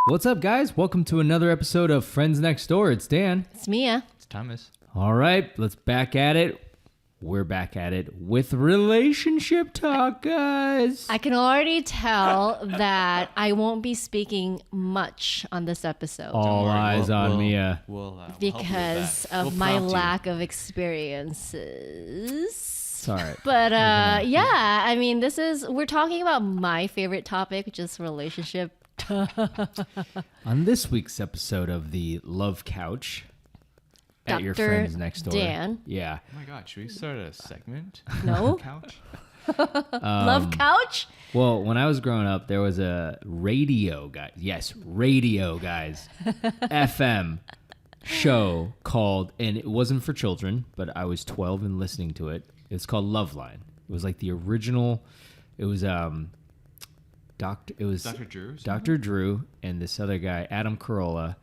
What's up, guys? Welcome to another episode of Friends Next Door. It's Dan. It's Mia. It's Thomas. All right, let's back at it. We're back at it with relationship talk, guys. I can already tell that I won't be speaking much on this episode All eyes on Mia. We'll help you with because that. of We'll my prompt you. lack of experiences. It's all right. But yeah, I mean, we're talking about my favorite topic, which is relationship. On this week's episode of the Love Couch at your Dr. Friends Next Door. Dan. Yeah. Oh my God, should we start a segment? No? Couch? Love couch? Well, when I was growing up, there was a radio guy. Yes, radio guys. FM show called, and it wasn't for children, but I was 12 and listening to it. It's called Loveline. It was like the original. It was Dr. Drew? or something? Dr. Drew and this other guy, Adam Carolla.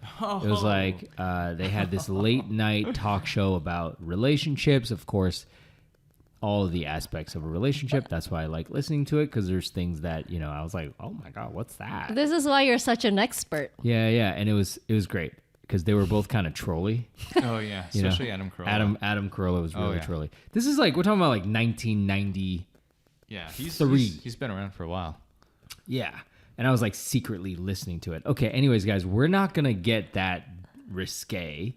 It was like they had this late night talk show about relationships. Of course, all of the aspects of a relationship. That's why I like listening to it, because there's things that, I was like, oh my God, what's that? This is why you're such an expert. Yeah. And it was great because they were both kind of trolly. Oh, yeah. Especially Adam Carolla. Adam Carolla was really yeah. trolly. This is like, we're talking about like 1990. Yeah, he's been around for a while. Yeah. And I was like secretly listening to it. Okay. Anyways, guys, we're not going to get that risque,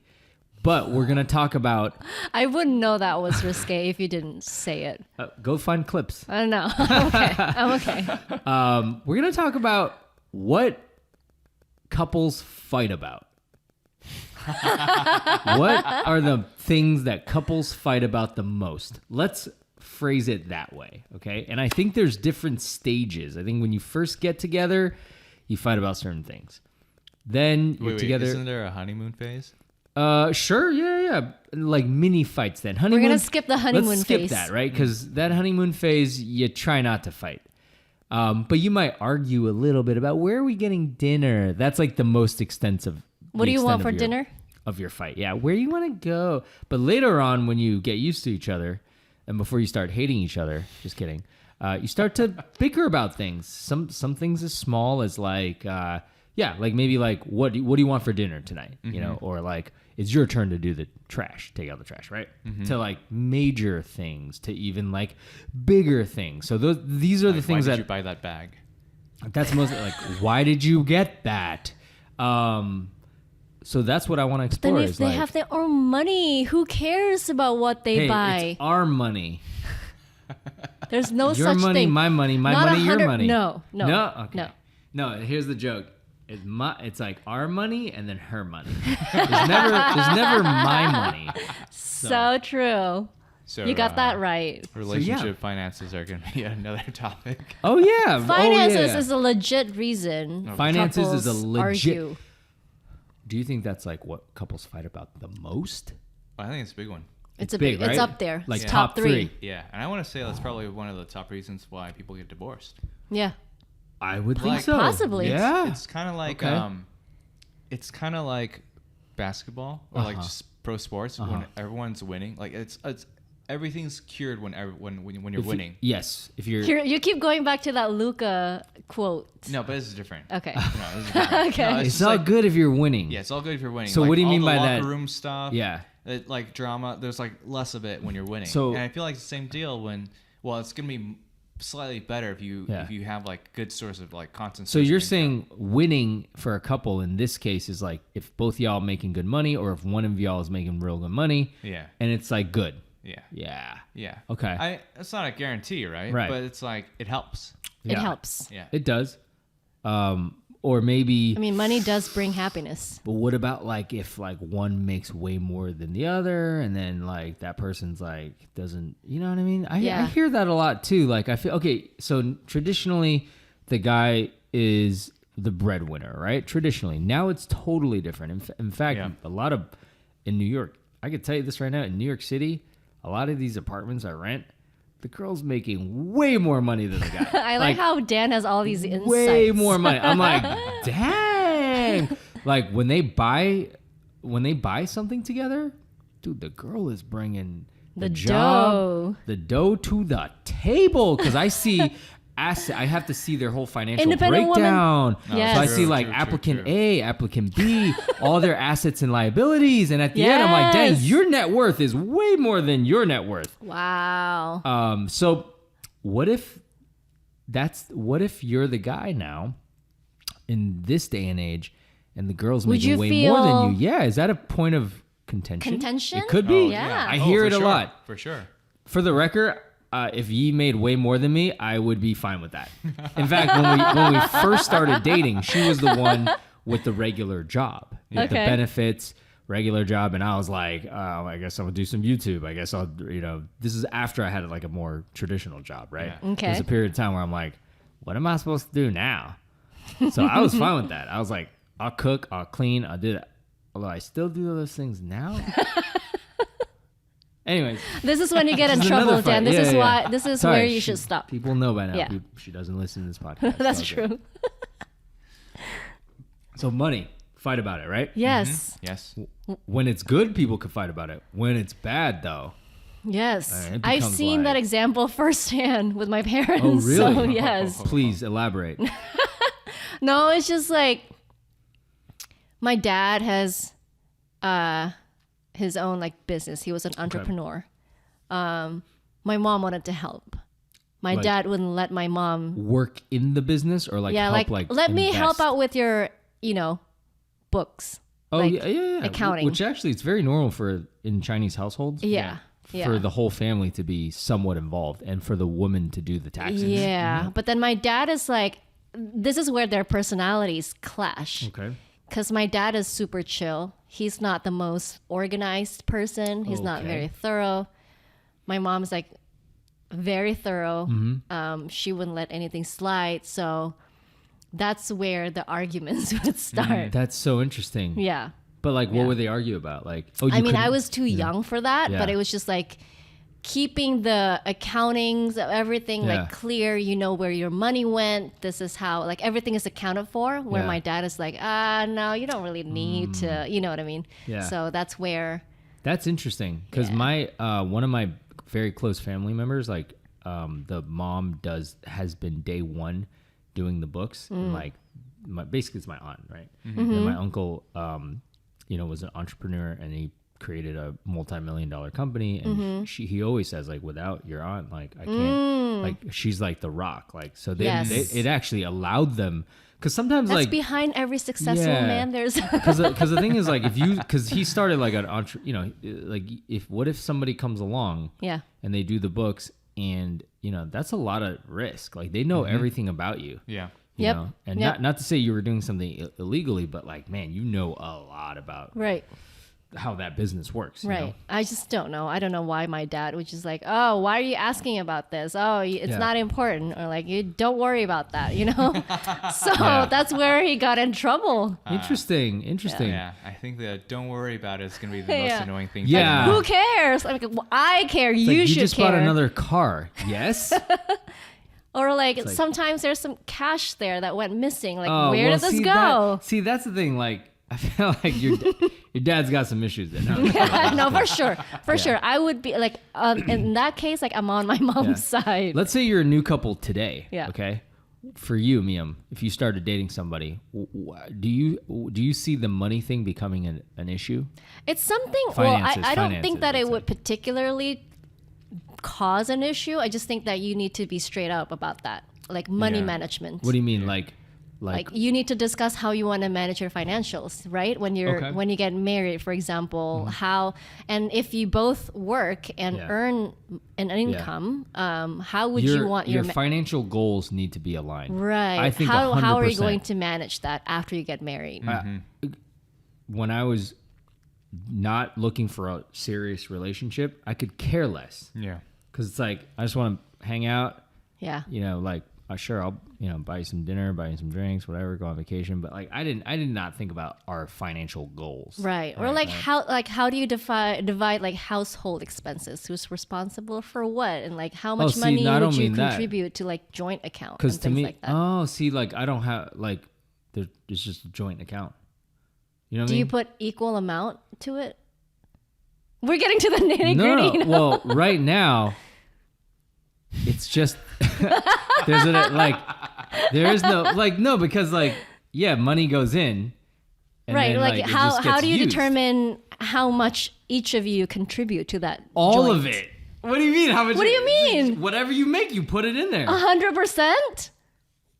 but we're going to talk about. I wouldn't know that was risque if you didn't say it. Go find clips. I don't know. I'm okay. We're going to talk about what couples fight about. What are the things that couples fight about the most? Let's phrase it that way, okay? And I think there's different stages. I think when you first get together, you fight about certain things. Then you're together. Isn't there a honeymoon phase? Sure, yeah. Like mini fights then. Honeymoon. We're going to skip the honeymoon Let's skip phase. that, right? Because that honeymoon phase, you try not to fight. But you might argue a little bit about where are we getting dinner? That's like the most extensive. What do you want for dinner? Of your fight. Yeah, where do you want to go? But later on, when you get used to each other, and before you start hating each other, just kidding, you start to bicker about things. Some things as small as like, like maybe like, what do you want for dinner tonight? Mm-hmm. Or like, it's your turn to do the trash, take out the trash, right? Mm-hmm. To like major things, to even like bigger things. So these are the things why that did you buy that bag? That's mostly like, why did you get that? So that's what I want to explore. Then if they have their own money, who cares about what they buy? It's our money. There's no Your such money, thing. my money, my Not money, your 100 money. No. Okay. No, here's the joke. It's like our money and then her money. There's never my money. So true. So, You got that right. Relationship finances are going to be another topic. Oh yeah. Finances is a legit reason. Finances is a couples legit. argue. Do you think that's like what couples fight about the most? I think it's a big one. It's a big, It's right? up there. Like It's top three. Yeah, and I want to say that's probably one of the top reasons why people get divorced. Yeah. I would think Like, so. possibly. Yeah. It's kind of like it's kind of like basketball or like just pro sports when everyone's winning. Like it's everything's cured when you're winning. Yes. If you're. You keep going back to that Luca quote. No, but this is different. Okay. No, this is different. Okay. No, It's just all like, good if you're winning. Yeah, it's all good if you're winning. So like, what do you all mean the by locker that? room stuff. Yeah. Like drama. There's like less of it when you're winning. So- and I feel like it's the same deal when. Well, it's gonna be slightly better if you have like good source of like constant. So you're saying winning for a couple in this case is like if both y'all making good money or if one of y'all is making real good money. Yeah. And it's like good. Yeah. Yeah. Okay. It's not a guarantee, right? Right. But it's like it helps. It helps. Yeah. It does. Or maybe. I mean, money does bring happiness. But what about like if like one makes way more than the other and then like that person's like doesn't, you know what I mean? I hear that a lot too. Like I feel, okay, so traditionally the guy is the breadwinner, right? Traditionally. Now it's totally different. In fact, a lot of, in New York, I could tell you this right now, in New York City, a lot of these apartments I rent, the girl's making way more money than the guy. I like how Dan has all these insights. Way more money. I'm like, dang. Like when they buy something together, dude, the girl is bringing the job, dough. the dough to the table. Because I see asset. I have to see their whole financial Independent breakdown. woman. Yes. So I True, see like true, applicant true. A, applicant B, all their assets and liabilities. And at the end, I'm like, dang, Yes. your net worth is way more than your net worth. Wow. So what if you're the guy now in this day and age and the girl's Would making you way feel- more than you? Yeah. Is that a point of contention? Contention? It could be. Oh, yeah. I hear for it a sure, lot. for sure. For the record, if ye made way more than me, I would be fine with that. In fact, when we first started dating, she was the one with the regular job, with the Okay. benefits, regular job, and I was like, I guess I'm gonna do some YouTube. I guess I'll, this is after I had like a more traditional job, right? Yeah. Okay. There's a period of time where I'm like, what am I supposed to do now? So I was fine with that. I was like, I'll cook, I'll clean, I'll do that. Although I still do those things now. Anyways. This is when you get in This is trouble, another fight. Dan. This Yeah, is yeah. why. This is Sorry, where you should stop. People know by now. Yeah. She doesn't listen to this podcast. That's It's all good. true. So money, fight about it, right? Yes. Yes. When it's good, people can fight about it. When it's bad, though. Yes. It I've becomes seen that like- example firsthand with my parents. Oh, really? So, yes. Please elaborate. No, it's just like my dad has his own like business. He was an entrepreneur. My mom wanted to help. My Like- dad wouldn't let my mom. Work in the business or like Yeah, help like let me invest? help out with your, books. Oh, like, yeah. accounting. Which actually, it's very normal in Chinese households. Yeah. Yeah. For the whole family to be somewhat involved and for the woman to do the taxes. Yeah, but then my dad is like, this is where their personalities clash. Okay. Because my dad is super chill. He's not the most organized person. He's not Okay. very thorough. My mom's like very thorough. Mm-hmm. She wouldn't let anything slide. So that's where the arguments would start. That's so interesting. Yeah. But like, what Yeah. would they argue about? Like, I mean, I was too young for that, but Yeah. it was just like keeping the accountings of everything Yeah. like clear. You know where your money went. This is how like everything is accounted for. Where Yeah. my dad is like, no, you don't really need to. You know what I mean? Yeah. So that's where. That's interesting because Yeah. my one of my very close family members, like the mom has been day one doing the books, and like basically it's my aunt, right? And my uncle, was an entrepreneur and he created a multi-million-dollar company, and he always says like, without your aunt, like I can't, like she's like the rock, like so Yes. it actually allowed them. Because sometimes That's like behind every successful Yeah. man. There's because the thing is like because he started like an like what if somebody comes along yeah. and they do the books and that's a lot of risk, like they know everything about you, Yeah. you Yep. know? And Yep. not to say you were doing something illegally, but like man, you know a lot about Right. how that business works, you Right. know? I just don't know. I don't know why my dad was just like, oh, why are you asking about this? Oh, it's Yeah. not important. Or like, you don't worry about that, So Yeah. that's where he got in trouble. Interesting. Yeah. I think that don't worry about it is going to be the most Yeah. annoying thing. Yeah. Who cares? Like, well, I care. It's You like, you should just care. bought another car. Yes. Or like, like- sometimes there's some cash there that went missing. Like, Oh, where well, did this see, go? see, that's the thing. Like, I feel like your dad's got some issues there. No, No, for sure. For sure. I would be like, in that case, like I'm on my mom's side. Let's say you're a new couple today. Yeah. Okay. For you, Miam, if you started dating somebody, do you see the money thing becoming an issue? It's something. Finances, I don't think that let's it would say. particularly cause an issue. I just think that you need to be straight up about that, like money Yeah. management. What do you mean, like like you need to discuss how you want to manage your financials, right? When you're Okay. when you get married, for example, how and if you both work and Yeah. earn an income, how would you want your your financial goals need to be aligned? right? I think how are you 100%. going to manage that after you get married? When I was not looking for a serious relationship, I could care less Yeah. because it's like I just want to hang out. Yeah. Like sure, I'll buy you some dinner, buy you some drinks, whatever, go on vacation. But like I did not think about our financial goals. Right. Or how do you divide like household expenses? Who's responsible for what? And like how much see, money I would don't you mean that. contribute to like joint account Because and to things me, like that? I don't have like it's just a joint account. You know what I Do mean? you put equal amount to it? We're getting to the nitty No. gritty. Well, right now, It's just there is no because money goes in. And right. then, Like it just how gets do you used. determine how much each of you contribute to that? All joint? of it? What do you mean? How much? What do you mean? Whatever you make, you put it in there. 100%?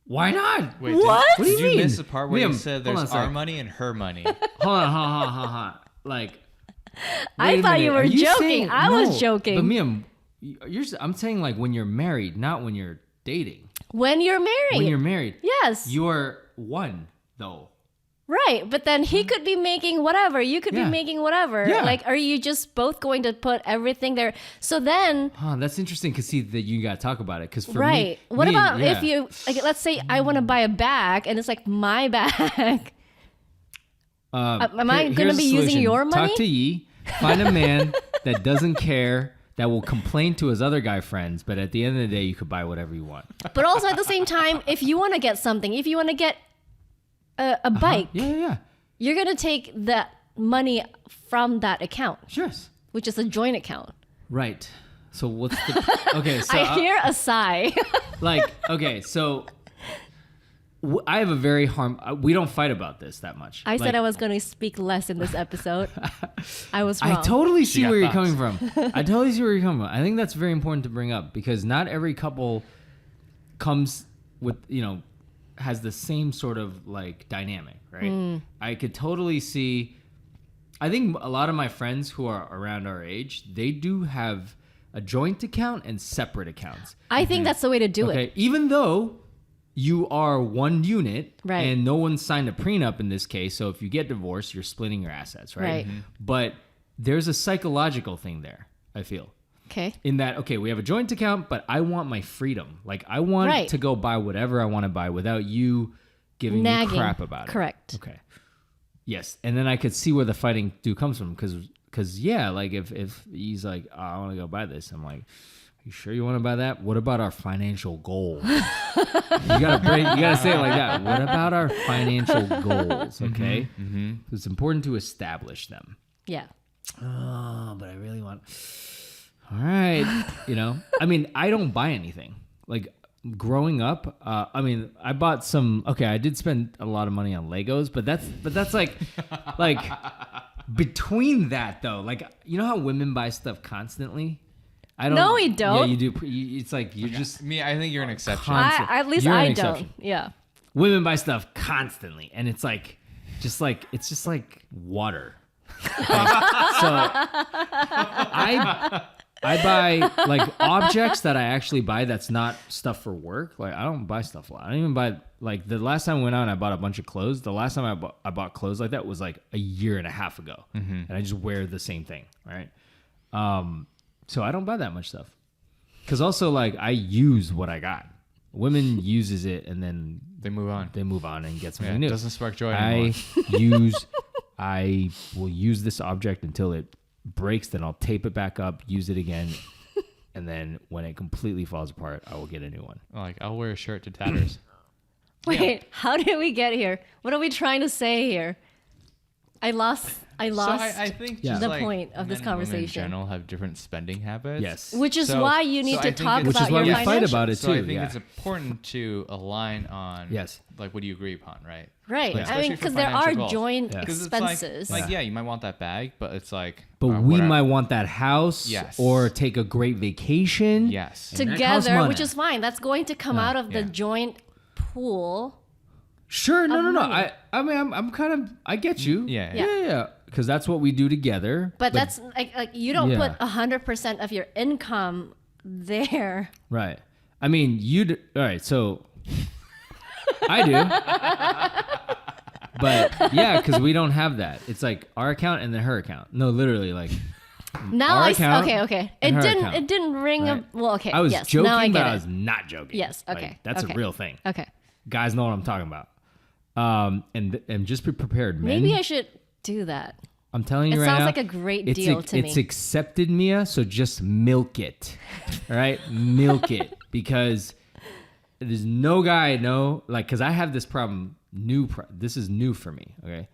Why not? Wait, What? What do Did you you mean? miss the part where you Liam, said hold on there's a our sec. money and her money? Hold on. Like, I wait a thought minute. you were Are joking. saying- I was No, joking. But Miam, I'm saying like when you're married, not when you're dating. When you're married. When you're married, Yes. you're one though. Right. But then he could be making whatever. You could be Yeah. making whatever. Yeah. Like, are you just both going to put everything there? So then, Huh, that's interesting because see that you got to talk about it because for right. me, What me, about yeah. if you, like, let's say I want to buy a bag and it's like my bag. Am I Here's gonna the be using solution. your money? Talk to Yi. Find a man that doesn't care, that will complain to his other guy friends, but at the end of the day, you could buy whatever you want. But also at the same time, if you want to get something, if you want to get a bike, Yeah. you're going to take that money from that account, Sure. which is a joint account. Right. So what's the okay? So I hear a sigh. so I have a very we don't fight about this that much. I said I was going to speak less in this episode. I was wrong. I totally see got where you're thoughts. coming from. I totally see where you're coming from. I think that's very important to bring up because not every couple comes with, has the same sort of like dynamic, right? I could totally see. I think a lot of my friends who are around our age, they do have a joint account and separate accounts. I think that's the way to do it. Okay, even though you are one unit, Right. and no one signed a prenup in this case, so if you get divorced, you're splitting your assets, right? Right. But there's a psychological thing there, I feel. Okay. In that, okay, we have a joint account, but I want my freedom. Like, I want Right. to go buy whatever I want to buy without you giving Nagging. me crap about it. Correct. Okay. Yes, and then I could see where the fighting comes from, because yeah, like if he's like, oh, I want to go buy this, I'm like, you sure you want to buy that? What about our financial goals? you gotta say it like that. What about our financial goals? Okay, It's important to establish them. Yeah. Oh, but I really want. All right, I mean, I don't buy anything. Like growing up, I bought some. Okay, I did spend a lot of money on Legos, but that's like between that though. Like, you know how women buy stuff constantly. I don't. No, we don't. Yeah, you do. It's like you just Me, I think you're an exception. Constant. At least You're an I exception. don't. Yeah. women buy stuff constantly, and it's like just like water. Okay? So I buy like objects that I actually buy that's not stuff for work. Like I don't buy stuff a lot. I don't even buy like the last time I went out and I bought a bunch of clothes. The last time I bought clothes like that was like a year and a half ago. And I just wear the same thing, right? So I don't buy that much stuff. Cause also like I use what I got. Women uses it and then They move on. and get something Yeah, new. it doesn't spark joy anymore. I will use this object until it breaks, then I'll tape it back up, use it again, and then when it completely falls apart, I will get a new one. Like, I'll wear a shirt to tatters. Wait, how did we get here? What are we trying to say here? I lost So I think Yeah. just the like point of this men and women conversation. in general have different spending habits. Yes. Which is So- why you need so to I think talk it's- Which about is why your we financial. fight about it So too. I think yeah. it's important to align on Yes. like what do you agree upon, right? Right. Like, I mean, especially for because there are financial goals. joint Yeah. 'Cause it's expenses. like yeah, you might want that bag, but it's like But we whatever. might want that house, Yes. or take a great vacation. Yes. And that costs together, money. which is fine. That's going to come out of the Yeah. joint pool. Sure, no. money. I mean, I'm kind of, I get you. Yeah. Yeah. Because that's what we do together. But that's like you don't Yeah. put 100% of your income there. Right. I mean, all right, so I do. But yeah, because we don't have that. It's like our account and then her account. No, literally, like Now Our I account okay. and It her didn't account. it didn't ring Right. a well. Okay, I was yes. joking, Now I but get I it. was not joking. Yes. Like, Okay. that's okay. a real thing. Okay. Guys know what I'm talking about. And just be prepared, men. Maybe I should do that. I'm telling you It right sounds now. like a great it's deal to It's me. accepted, Mia. So just milk it. All right, milk it, because there's no guy I know, like, because I have this problem. This is new for me. Okay,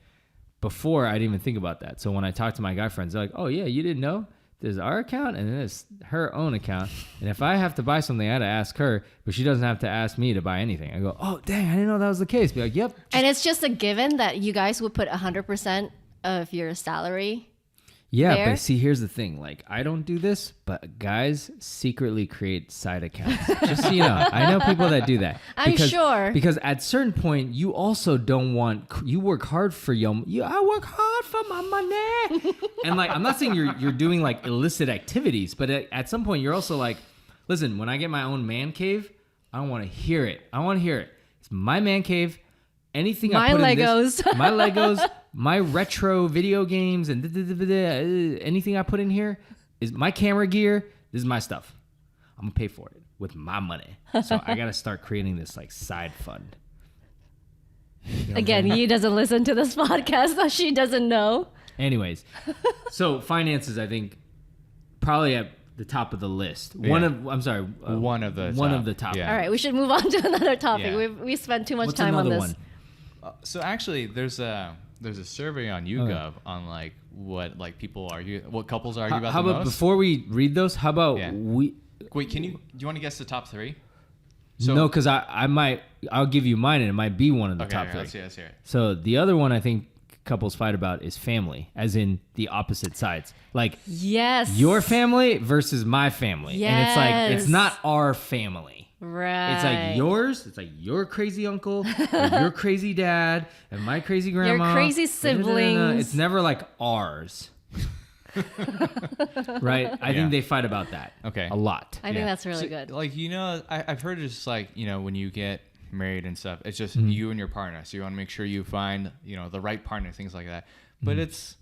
before I didn't even think about that. So when I talk to my guy friends, they're like, "Oh yeah, you didn't know." there's our account and then there's her own account. And if I have to buy something, I had to ask her, but she doesn't have to ask me to buy anything. I go, oh, dang, I didn't know that was the case. Be like, yep. And it's just a given that you guys would put 100% of your salary. Yeah, there. but see, here's the thing. Like, I don't do this, but guys secretly create side accounts. Just so you know, I know people that do that. I'm sure. Because at certain point, you also don't want. You work hard for I work hard for my money. And like, I'm not saying you're doing like illicit activities, but at some point, you're also like, listen. When I get my own man cave, I don't want to hear it. I want to hear it. It's my man cave. Anything I put Legos. in this, my Legos, my retro video games, and anything I put in here is my camera gear. This is my stuff. I'm gonna pay for it with my money. So I gotta start creating this like side fund. You know Again, he doesn't listen to this podcast, so she doesn't know. Anyways, so finances, I think, probably at the top of the list. One of the top. Yeah. All right, we should move on to another topic. Yeah. We spent too much What's time on another this. one? So actually, there's a survey on YouGov on like what like people argue, what couples argue about How the about most. before we read those? How about we? Wait, do you want to guess the top three? No, because I'll give you mine and it might be one of the top three. Let's hear it. So the other one I think couples fight about is family, as in the opposite sides. Like Yes. your family versus my family. And it's like, it's Yes. not our family. Right. It's like yours. It's like your crazy uncle, or your crazy dad, and my crazy grandma. Your crazy siblings. It's never like ours. Right? I think they fight about that. Okay. A lot. I think that's really good. Like, I've heard it's like, when you get married and stuff, it's just Mm-hmm. you and your partner. So you want to make sure you find, the right partner, things like that. But it's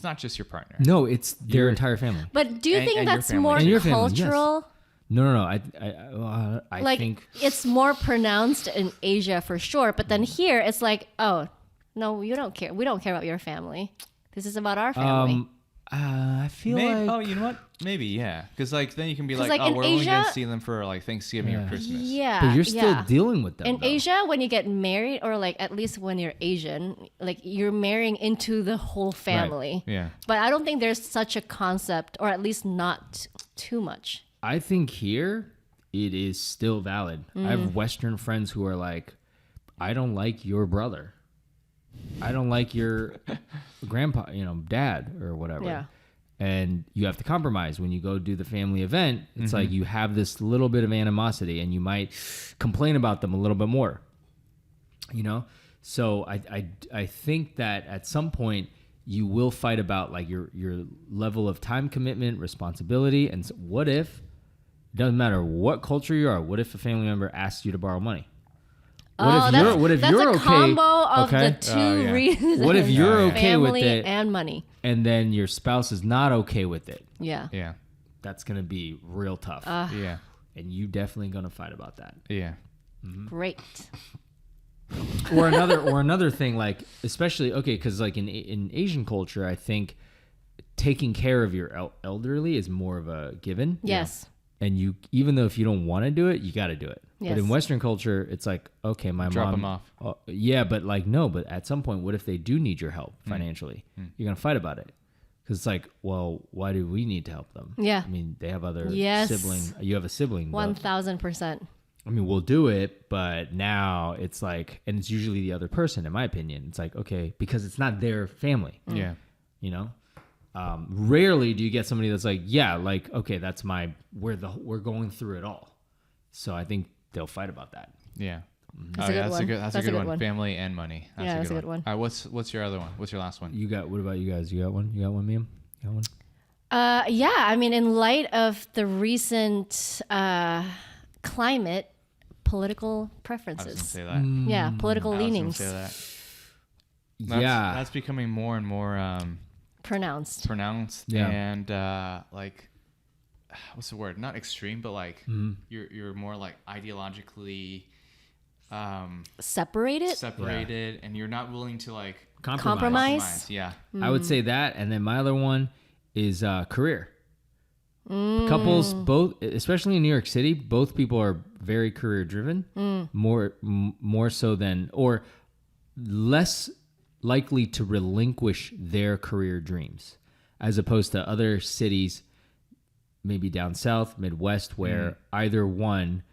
not just your partner. No, it's their entire family. But do you And think your that's family. more And your family, yes. cultural? No. I Like think it's more pronounced in Asia for sure, but then here it's like, oh no, you don't care. We don't care about your family. This is about our family. I feel Maybe, like. oh, you know what? Maybe, yeah. Because like then you can be 'Cause, like, like, oh, in we're only gonna Asia- see them for like Thanksgiving or Christmas. Yeah, But you're still yeah. dealing with them. In though. Asia, when you get married, or like at least when you're Asian, like you're marrying into the whole family. Yeah. But I don't think there's such a concept, or at least not too much. I think here it is still valid. I have Western friends who are like, I don't like your brother. I don't like your grandpa, dad or whatever. Yeah. And you have to compromise when you go do the family event. It's like you have this little bit of animosity and you might complain about them a little bit more. So I think that at some point you will fight about like your level of time commitment, responsibility, and so what if it doesn't matter what culture you are? What if a family member asks you to borrow money? What if that's you're a okay? combo of okay? the two reasons. What if you're okay with family it and money? and then your spouse is not okay with it? Yeah. Yeah. That's gonna be real tough, Yeah. and you definitely gonna fight about that. Yeah. Great. Or another thing, like especially because like in Asian culture, I think taking care of your elderly is more of a given. Yes. And you, even though if you don't want to do it, you got to do it. Yes. But in Western culture, it's like, okay, my Drop mom. them off. Yeah, but like, no, but at some point, what if they do need your help financially? You're going to fight about it. Because it's like, well, why do we need to help them? Yeah. I mean, they have other Yes. sibling. You have a sibling. though. 1000%. I mean, we'll do it, but now it's like, and it's usually the other person, in my opinion. It's like, okay, because it's not their family. Yeah. Rarely do you get somebody that's like, yeah, like, okay, that's we're going through it all. So I think they'll fight about that. Yeah. That's a good one. That's a good one. Family and money. That's a good one. All right, what's your other one? What's your last one? What about you guys? You got one? You got one, Miam? You got one? Yeah, I mean, in light of the recent climate, political I preferences. was gonna say that. Yeah, political I was gonna leanings. say that. That's becoming more and more Pronounced. Yeah. and like what's the word? Not extreme, but like you're more like ideologically Separated. and you're not willing to like Compromise? Yeah. I would say that. And then my other one is career. Couples, both, especially in New York City, both people are very career driven, more so than, or less likely to relinquish their career dreams, as opposed to other cities. maybe down south, Midwest, where either one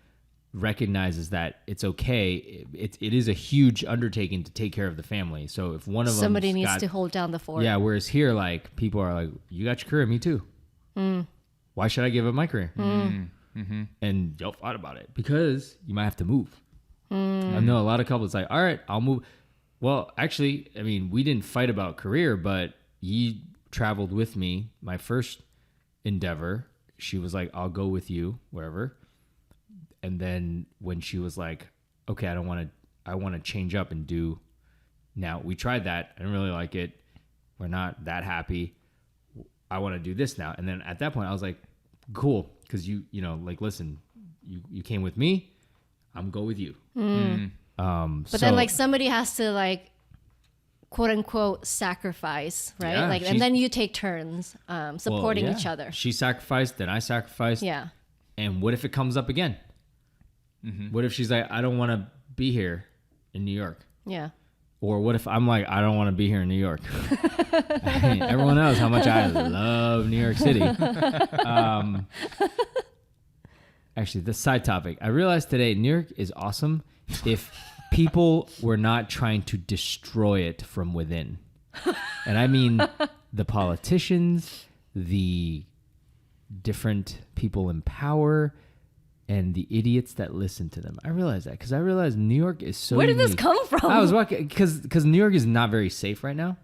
recognizes that it's okay. It is a huge undertaking to take care of the family. So if one of them somebody needs to hold down the fort. Yeah, whereas here, like, people are like, you got your career, me too. Why should I give up my career? And y'all thought about it because you might have to move. I know a lot of couples like, all right, I'll move. Well, actually, I mean, we didn't fight about career, but he traveled with me. My first endeavor, she was like, I'll go with you wherever. And then when she was like, okay, I want to change up and do. Now we tried that. I didn't really like it. We're not that happy. I want to do this now. And then at that point I was like, cool. Cause you know, like, listen, you came with me. I'm go with you. But then like somebody has to like, quote unquote, sacrifice, right? Yeah, like, and then you take turns supporting each other. She sacrificed, then I sacrificed. Yeah. And what if it comes up again? What if she's like, I don't want to be here in New York? Yeah. Or what if I'm like, I don't want to be here in New York? I mean, everyone knows how much I love New York City. Actually, the side topic. I realized today New York is awesome if people were not trying to destroy it from within. And I mean the politicians, the different people in power, and the idiots that listen to them. I realized that because I realized New York is so Where did unique. this come from? I was walking because New York is not very safe right now.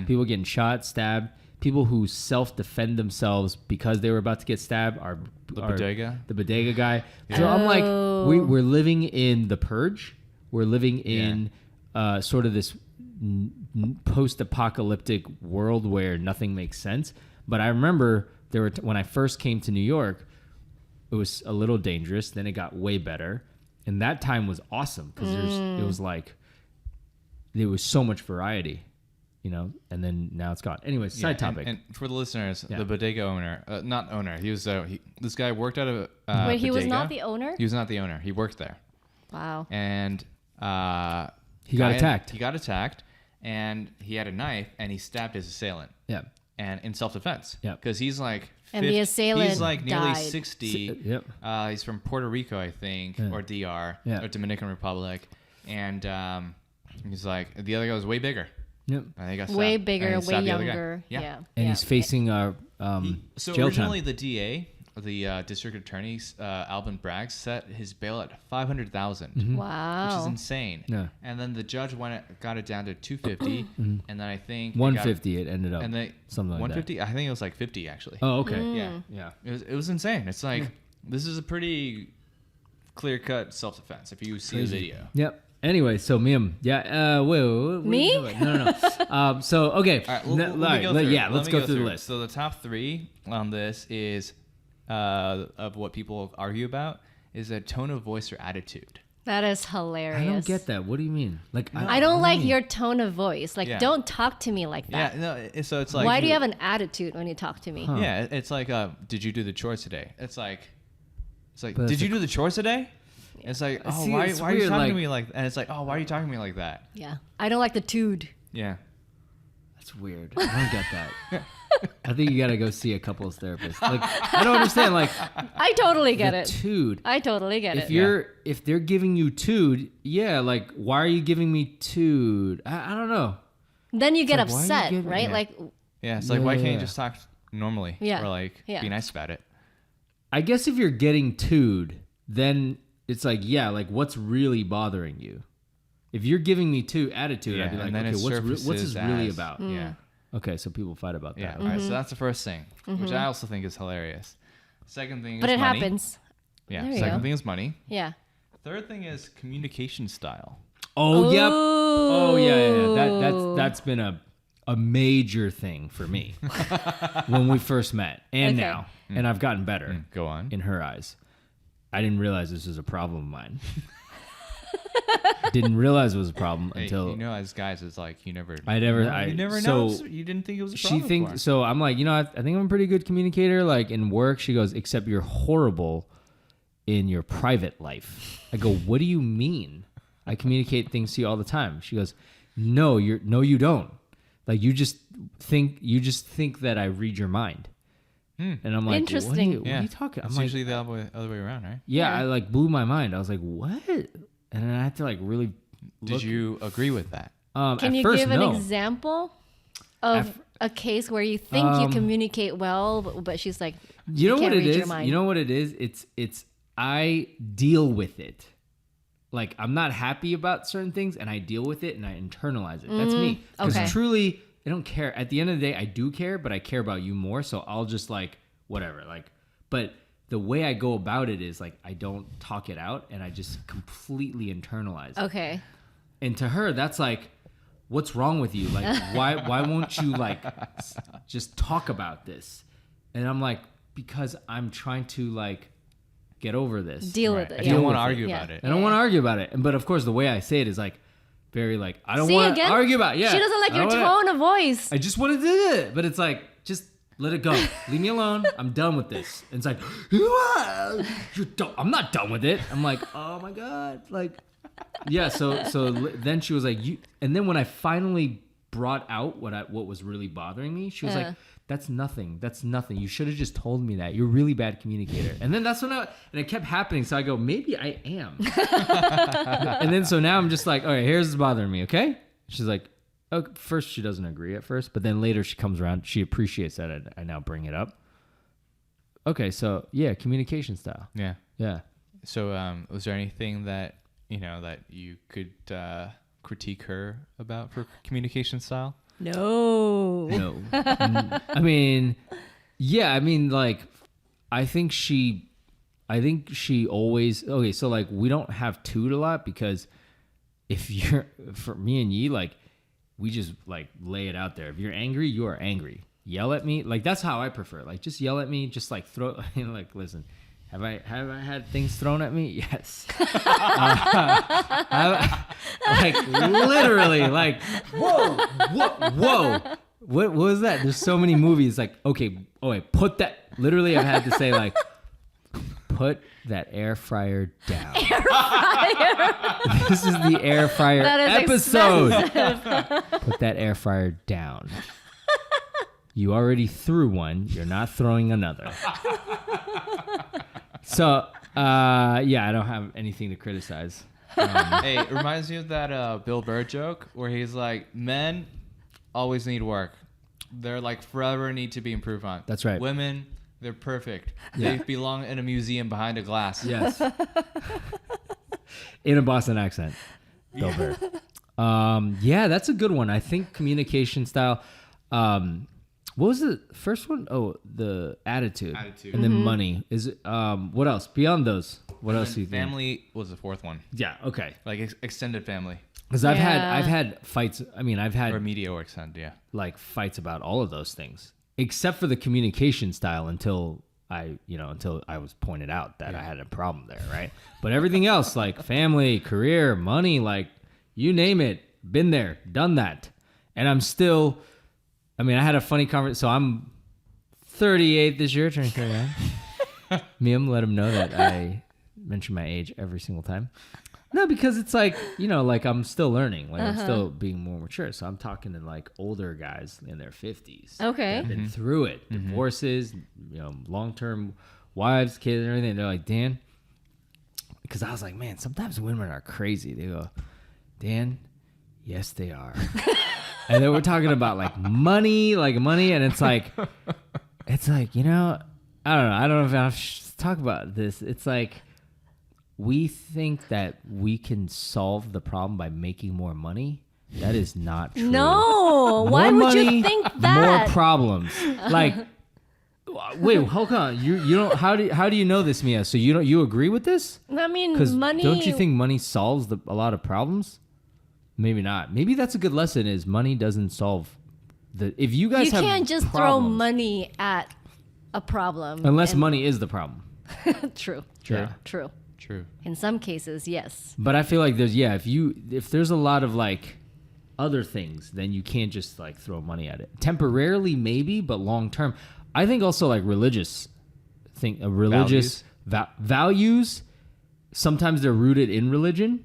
People getting shot, stabbed. People who self-defend themselves because they were about to get stabbed are The bodega guy. So I'm like, we're living in the purge. We're living in sort of this post-apocalyptic world where nothing makes sense. But I remember when I first came to New York, it was a little dangerous. Then it got way better, and that time was awesome because it was like there was so much variety, you know. And then now it's gone. Anyways, side topic. And for the listeners, the bodega owner, not owner, he was this guy worked at a Wait, he bodega. was not the owner? He was not the owner. He worked there. Wow. And he got attacked. He got attacked, and he had a knife, and he stabbed his assailant. Yeah. And in self-defense. Yeah. Because he's like... And the assailant he's like nearly died. 60. Yep. He's from Puerto Rico, I think, or DR, or Dominican Republic. And he's like, the other guy was way bigger. Yep. And he got Way stabbed. bigger, And he way stabbed the other guy. younger. Yeah. Yeah. And he's facing So jail originally time. the DA, the district attorney, Alvin Bragg, set his bail at $500,000. Wow. Which is insane. Yeah. And then the judge got it down to $250, and then I think $150 it ended up. and they something like that. $150. I think it was like 50 actually. Oh, okay. Yeah. It was insane. It's like this is a pretty clear cut self defense if you see the video. Yep. Anyway, so Mim, wait, Me? no. So okay, All right, let's go through the list. So the top 3 on this is of what people argue about is a tone of voice or attitude. That is hilarious. I don't get that. What do you mean? Like, I don't like your tone of voice. Like, don't talk to me like that. Yeah, no. So it's like, why do you have an attitude when you talk to me? Huh. Yeah, it's like, did you do the chores today? It's like, But did you do the chores today? It's like, oh, See, why it's are you weird, talking to me like? And it's like, oh, why are you talking to me like that? Yeah. I don't like the tude. Yeah. That's weird. I don't get that. I think you gotta go see a couples therapist. Like, I don't understand. Like, I totally get it. Tude. I totally get If it. if they're giving you tude, yeah. Like, why are you giving me tude? I don't know. Then you get like, why are you upset, giving- right? Yeah. Like, Yeah. It's like, why can't you Yeah. just talk normally? Yeah. Or like, Yeah. be nice about it. I guess if you're getting tude, then it's like, yeah, like what's really bothering you? If you're giving me attitude, I'd be like, and then okay, it what's this really as- about? Yeah. Okay, so people fight about Yeah. that. All right. So that's the first thing, which I also think is hilarious. Second thing but is it money. happens. Yeah. There you Second go. thing is money. Yeah. Third thing is communication style. Oh, yep. Ooh. Oh, yeah. That's been a major thing for me when we first met and Okay. now, and I've gotten better Go on. in her eyes. I didn't realize this was a problem of mine. Didn't realize it was a problem Hey, until you know, as guys, it's like you never. I never know. You didn't think it was a problem. she thinks so. I'm like, I think I'm a pretty good communicator. Like in work, she goes, except you're horrible in your private life. I go, what do you mean? I communicate things to you all the time. She goes, no, you don't. Like you just think that I read your mind. And I'm like, interesting. What are you talking? It's usually the other way around, right? Yeah, I like blew my mind. I was like, what? And then I had to like really. Did you agree with that? Can you give an example of a case where you think you communicate well, but she's like, you know what it is? You know what it is? It's I deal with it. Like, I'm not happy about certain things, and I deal with it, and I internalize it. That's me. Because truly, I don't care. At the end of the day, I do care, but I care about you more. So I'll just like, whatever. Like, but the way I go about it is like, I don't talk it out, and I just completely internalize it. Okay. And to her, that's like, what's wrong with you? Like, why won't you like just talk about this? And I'm like, because I'm trying to like get over this. Deal with it. I don't want to argue about it. I don't want to argue about it. But of course, the way I say it is like very like, I don't want to argue about it. Yeah. She doesn't like your tone of voice. I just want to do it. But it's like, just let it go. Leave me alone. I'm done with this. And it's like, you're done. I'm not done with it. I'm like, oh my God. Like, yeah. So then she was like, and then when I finally brought out what was really bothering me, she was like, that's nothing. That's nothing. You should have just told me that. You're a really bad communicator. And then that's when and it kept happening. So I go, maybe I am. And then so now I'm just like, all right, here's what's bothering me. Okay. She's like, okay. First she doesn't agree at first, but then later she comes around. She appreciates that I now bring it up. Okay. So yeah, communication style. Yeah. Yeah. So was there anything that, that you could critique her about for communication style? No. I mean, yeah, I mean, like, I think she always, okay, so like, we don't have toot a lot because for me and Yi, like, we just like lay it out there. If you're angry, you are angry. Yell at me. Like, that's how I prefer. Like, just yell at me, just like throw, like, listen. Have I had things thrown at me? Yes. Like literally, like whoa. What was that? There's so many movies. Like, okay, put that. Literally, I've had to say like, put that air fryer down. Air fryer. This is the air fryer episode. Put that air fryer down. You already threw one. You're not throwing another. So, yeah, I don't have anything to criticize. Hey, it reminds me of that Bill Burr joke where he's like, men always need work. They're like forever need to be improved on. That's right. Women, they're perfect. Yeah. They belong in a museum behind a glass. Yes. In a Boston accent. Bill Burr. Yeah, that's a good one. I think communication style. What was the first one? Oh, the attitude. And then money. Is it, what else? Beyond those, what else do you think? Family was the fourth one. Yeah, okay. Like extended family. Because I've had fights. I mean, I've had or media or extended, yeah. Like fights about all of those things. Except for the communication style until I was pointed out that I had a problem there, right? But everything else, like family, career, money, like you name it, been there, done that. And I'm still, I mean, I had a funny conversation. So I'm 38 this year, turning 39. Miam, let him know that I mention my age every single time. No, because it's like, like I'm still learning. Like I'm still being more mature. So I'm talking to like older guys in their 50s. Okay. They've been through it. Divorces, long-term wives, kids, and everything. They're like, Dan, because I was like, man, sometimes women are crazy. They go, Dan, yes, they are. And then we're talking about like money, and it's like, I don't know. I don't know if I should talk about this. It's like, we think that we can solve the problem by making more money. That is not true. No. Why would you think that? More problems. Like, wait, hold on. You don't. How do you know this, Mia? So you agree with this? I mean, money. Don't you think money solves a lot of problems? Maybe not. Maybe that's a good lesson. Is money doesn't solve the. If you guys have can't just throw money at a problem unless money is the problem. True. Yeah. True. True. In some cases, yes. But I feel like if there's a lot of like other things, then you can't just like throw money at it. Temporarily, maybe, but long term, I think also like religious values. Sometimes they're rooted in religion,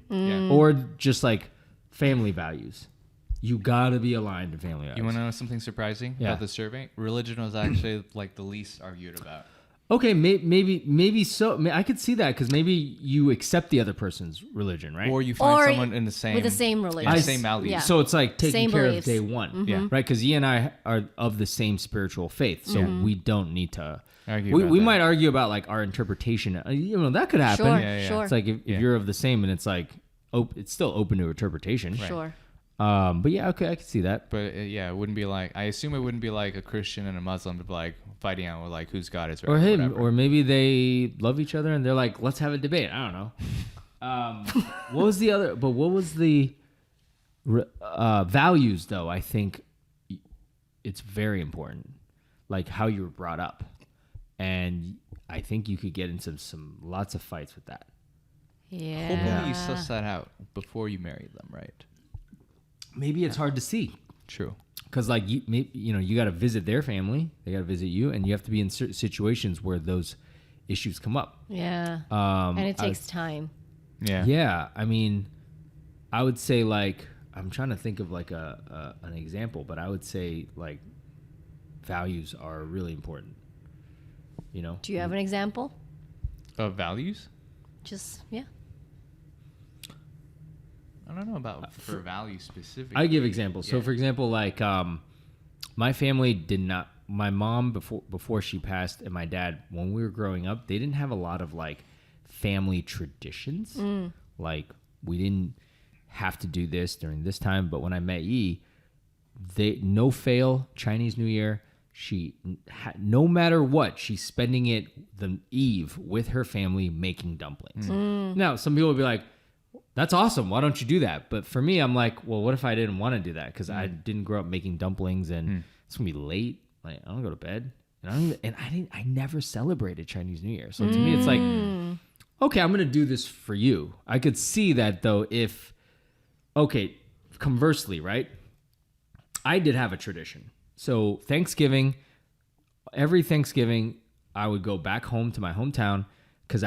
or just like family values. You gotta be aligned to family values. You want to know something surprising about the survey? Religion was actually like the least argued about. Okay, maybe so. I could see that because maybe you accept the other person's religion, right? Or you find someone in the same with the same religion, the same values. Yeah. So it's like taking Same care beliefs. of day one, Yeah. right? Because Yi and I are of the same spiritual faith, so we don't need to Argue We about that. might argue about like our interpretation. That could happen. Sure, Yeah. sure. It's like if you're of the same, and it's like it's still open to interpretation. Sure. But yeah, okay, I can see that. But it wouldn't be like, I assume it wouldn't be like a Christian and a Muslim to be like fighting out with like whose God is right. Or him, whatever. or maybe they love each other and they're like, let's have a debate. I don't know. What was the other? But what was the values though? I think it's very important, like how you were brought up, and I think you could get into some lots of fights with that. Yeah. Hopefully you suss that out before you marry them, right? Maybe it's hard to see. True. Because like you got to visit their family, they got to visit you, and you have to be in certain situations where those issues come up. Yeah. And it takes time. Yeah. Yeah, I mean, I would say like I'm trying to think of like an example, but I would say like values are really important. Do you have an example? Of values? Just yeah. I don't know about for values specifically. I give examples. So Yeah. for example, like my family did not. My mom before she passed, and my dad when we were growing up, they didn't have a lot of like family traditions. Like we didn't have to do this during this time. But when I met Yi, they no fail Chinese New Year. She no matter what, she's spending it the eve with her family making dumplings. Now some people will be like, that's awesome. Why don't you do that? But for me, I'm like, well, what if I didn't want to do that? Because I didn't grow up making dumplings, and it's gonna be late. Like I don't go to bed, and I never celebrated Chinese New Year. So to me, it's like, okay, I'm gonna do this for you. I could see that though. Conversely, right? I did have a tradition. So Thanksgiving, every Thanksgiving, I would go back home to my hometown because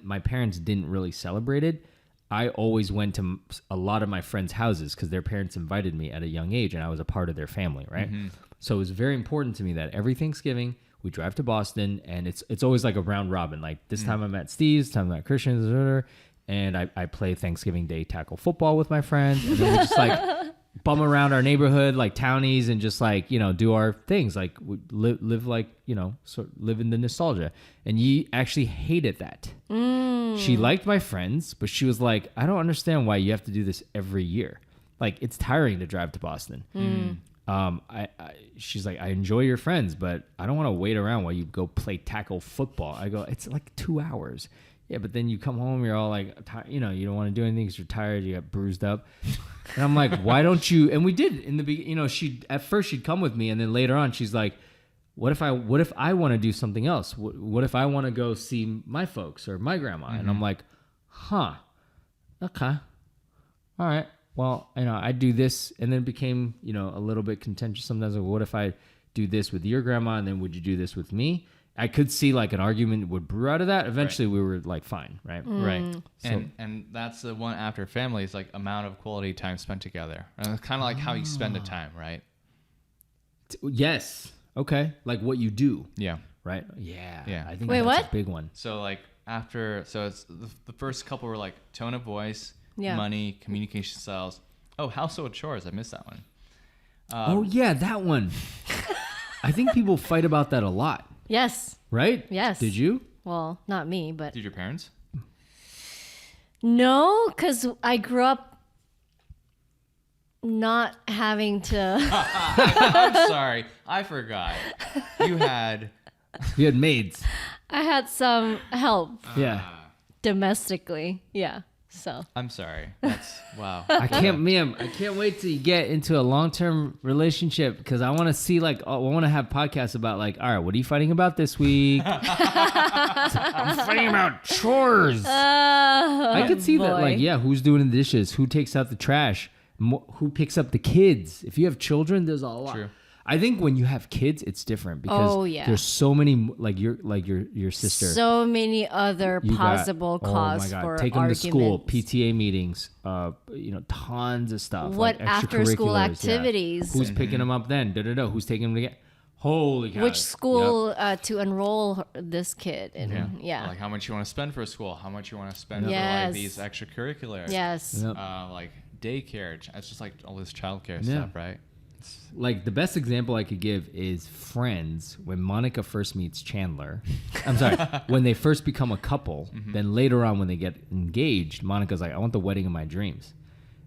my parents didn't really celebrate it. I always went to a lot of my friends' houses because their parents invited me at a young age, and I was a part of their family, right? So it was very important to me that every Thanksgiving we drive to Boston, and it's always like a round robin. Like this time I'm at Steve's, this time I'm at Christian's, and I play Thanksgiving Day tackle football with my friends, and then we just like bum around our neighborhood like townies and just like do our things, like live like live in the nostalgia. And Yi actually hated that. She liked my friends, but she was like, I don't understand why you have to do this every year. Like it's tiring to drive to Boston. She's like, I enjoy your friends, but I don't want to wait around while you go play tackle football. I go, it's like 2 hours. Yeah, but then you come home, you're all like, you don't want to do anything because you're tired, you got bruised up. And I'm like, why don't you? And we did in the beginning. At first she'd come with me, and then later on she's like, what if I want to do something else? What if I want to go see my folks or my grandma? And I'm like, okay, all right. Well, I do this, and then it became a little bit contentious sometimes. Like, what if I do this with your grandma, and then would you do this with me? I could see like an argument would brew out of that. Eventually, we were like fine, right? Right. So, And that's the one after family is like amount of quality time spent together. And it's kind of like how you spend the time, right? yes. Okay. Like what you do. Yeah. Right. Yeah. Yeah. I think Wait, that's what? a big one. So like it's the first couple were like tone of voice, Yeah. money, communication styles. Oh, household chores. I missed that one. Oh yeah, that one. I think people fight about that a lot. Yes. Right? Yes. Did you? Well, not me, but Did your parents? no, because I grew up not having to. I'm sorry. I forgot. You had You had maids. I had some help Yeah. domestically. Yeah. So I'm sorry. That's wow. I can't wait till you get into a long-term relationship because I want to see I want to have podcasts about like, all right, what are you fighting about this week? I'm fighting about chores. I could see that, like, yeah, who's doing the dishes? Who takes out the trash? Who picks up the kids? If you have children, there's a lot. True. I think when you have kids, it's different because there's so many like your sister. So many other possible causes for take them to school, PTA meetings, tons of stuff. What like after school activities? Yeah. Who's picking them up then? Who's taking them to get? Holy cow. Which school to enroll this kid in? Yeah. Like how much you want to spend for a school, how much you want to spend for like these extracurriculars. Yes. Yep. Like daycare. It's just like all this childcare stuff, right? Like the best example I could give is Friends when Monica first meets Chandler. I'm sorry, when they first become a couple, then later on when they get engaged, Monica's like, I want the wedding of my dreams.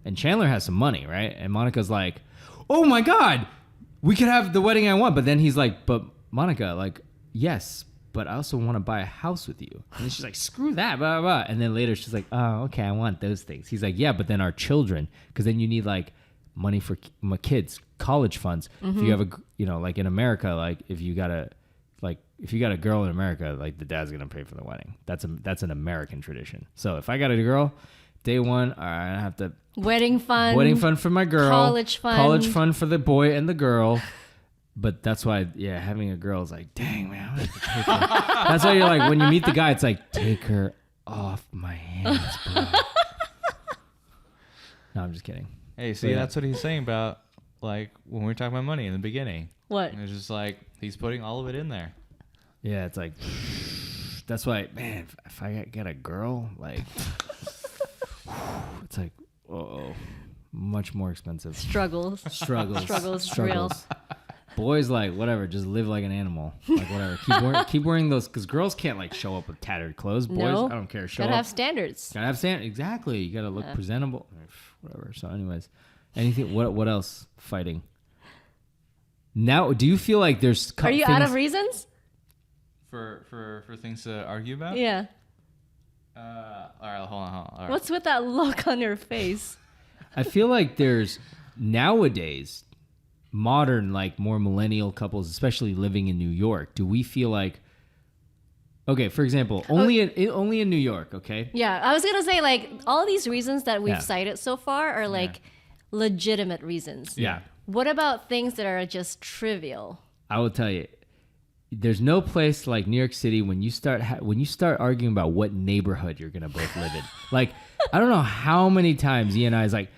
And Chandler has some money, right? And Monica's like, oh my God, we could have the wedding I want. But then he's like, but Monica, like, yes, but I also want to buy a house with you. And then she's like, screw that, blah, blah, blah. And then later she's like, oh, okay, I want those things. He's like, yeah, but then our children, because then you need like money for my kids, college funds. If you have a, like in America, like if you got a girl in America, like the dad's gonna pay for the wedding. That's an American tradition. So if I got a girl, day one, all right, I have to wedding fund for my girl, college fund for the boy and the girl. But that's why, having a girl is like, dang man, I'm gonna have to pay for it. That's why you're like, when you meet the guy, it's like, take her off my hands, bro. No, I'm just kidding. Hey, see, that's what he's saying about like when we were talking about money in the beginning. What? And it's just like he's putting all of it in there. Yeah, it's like that's why, man. If I get a girl, like it's like, much more expensive. Struggles. Real. Boys, like whatever, just live like an animal, like whatever. Keep wearing those, because girls can't like show up with tattered clothes. Boys, I don't care. Gotta have standards. Exactly. You gotta look presentable. Whatever. So, anyways, anything? What else? Fighting. Now, do you feel like there's? Are you out of reasons? For things to argue about? Yeah. All right, hold on. All right. What's with that look on your face? I feel like there's nowadays modern, like more millennial couples, especially living in New York. Do we feel like? Okay, for example, only in New York, okay? Yeah, I was going to say, like, all these reasons that we've cited so far are, like, legitimate reasons. Yeah. What about things that are just trivial? I will tell you, there's no place like New York City when you start arguing about what neighborhood you're going to both live in. Like, I don't know how many times E and I is like,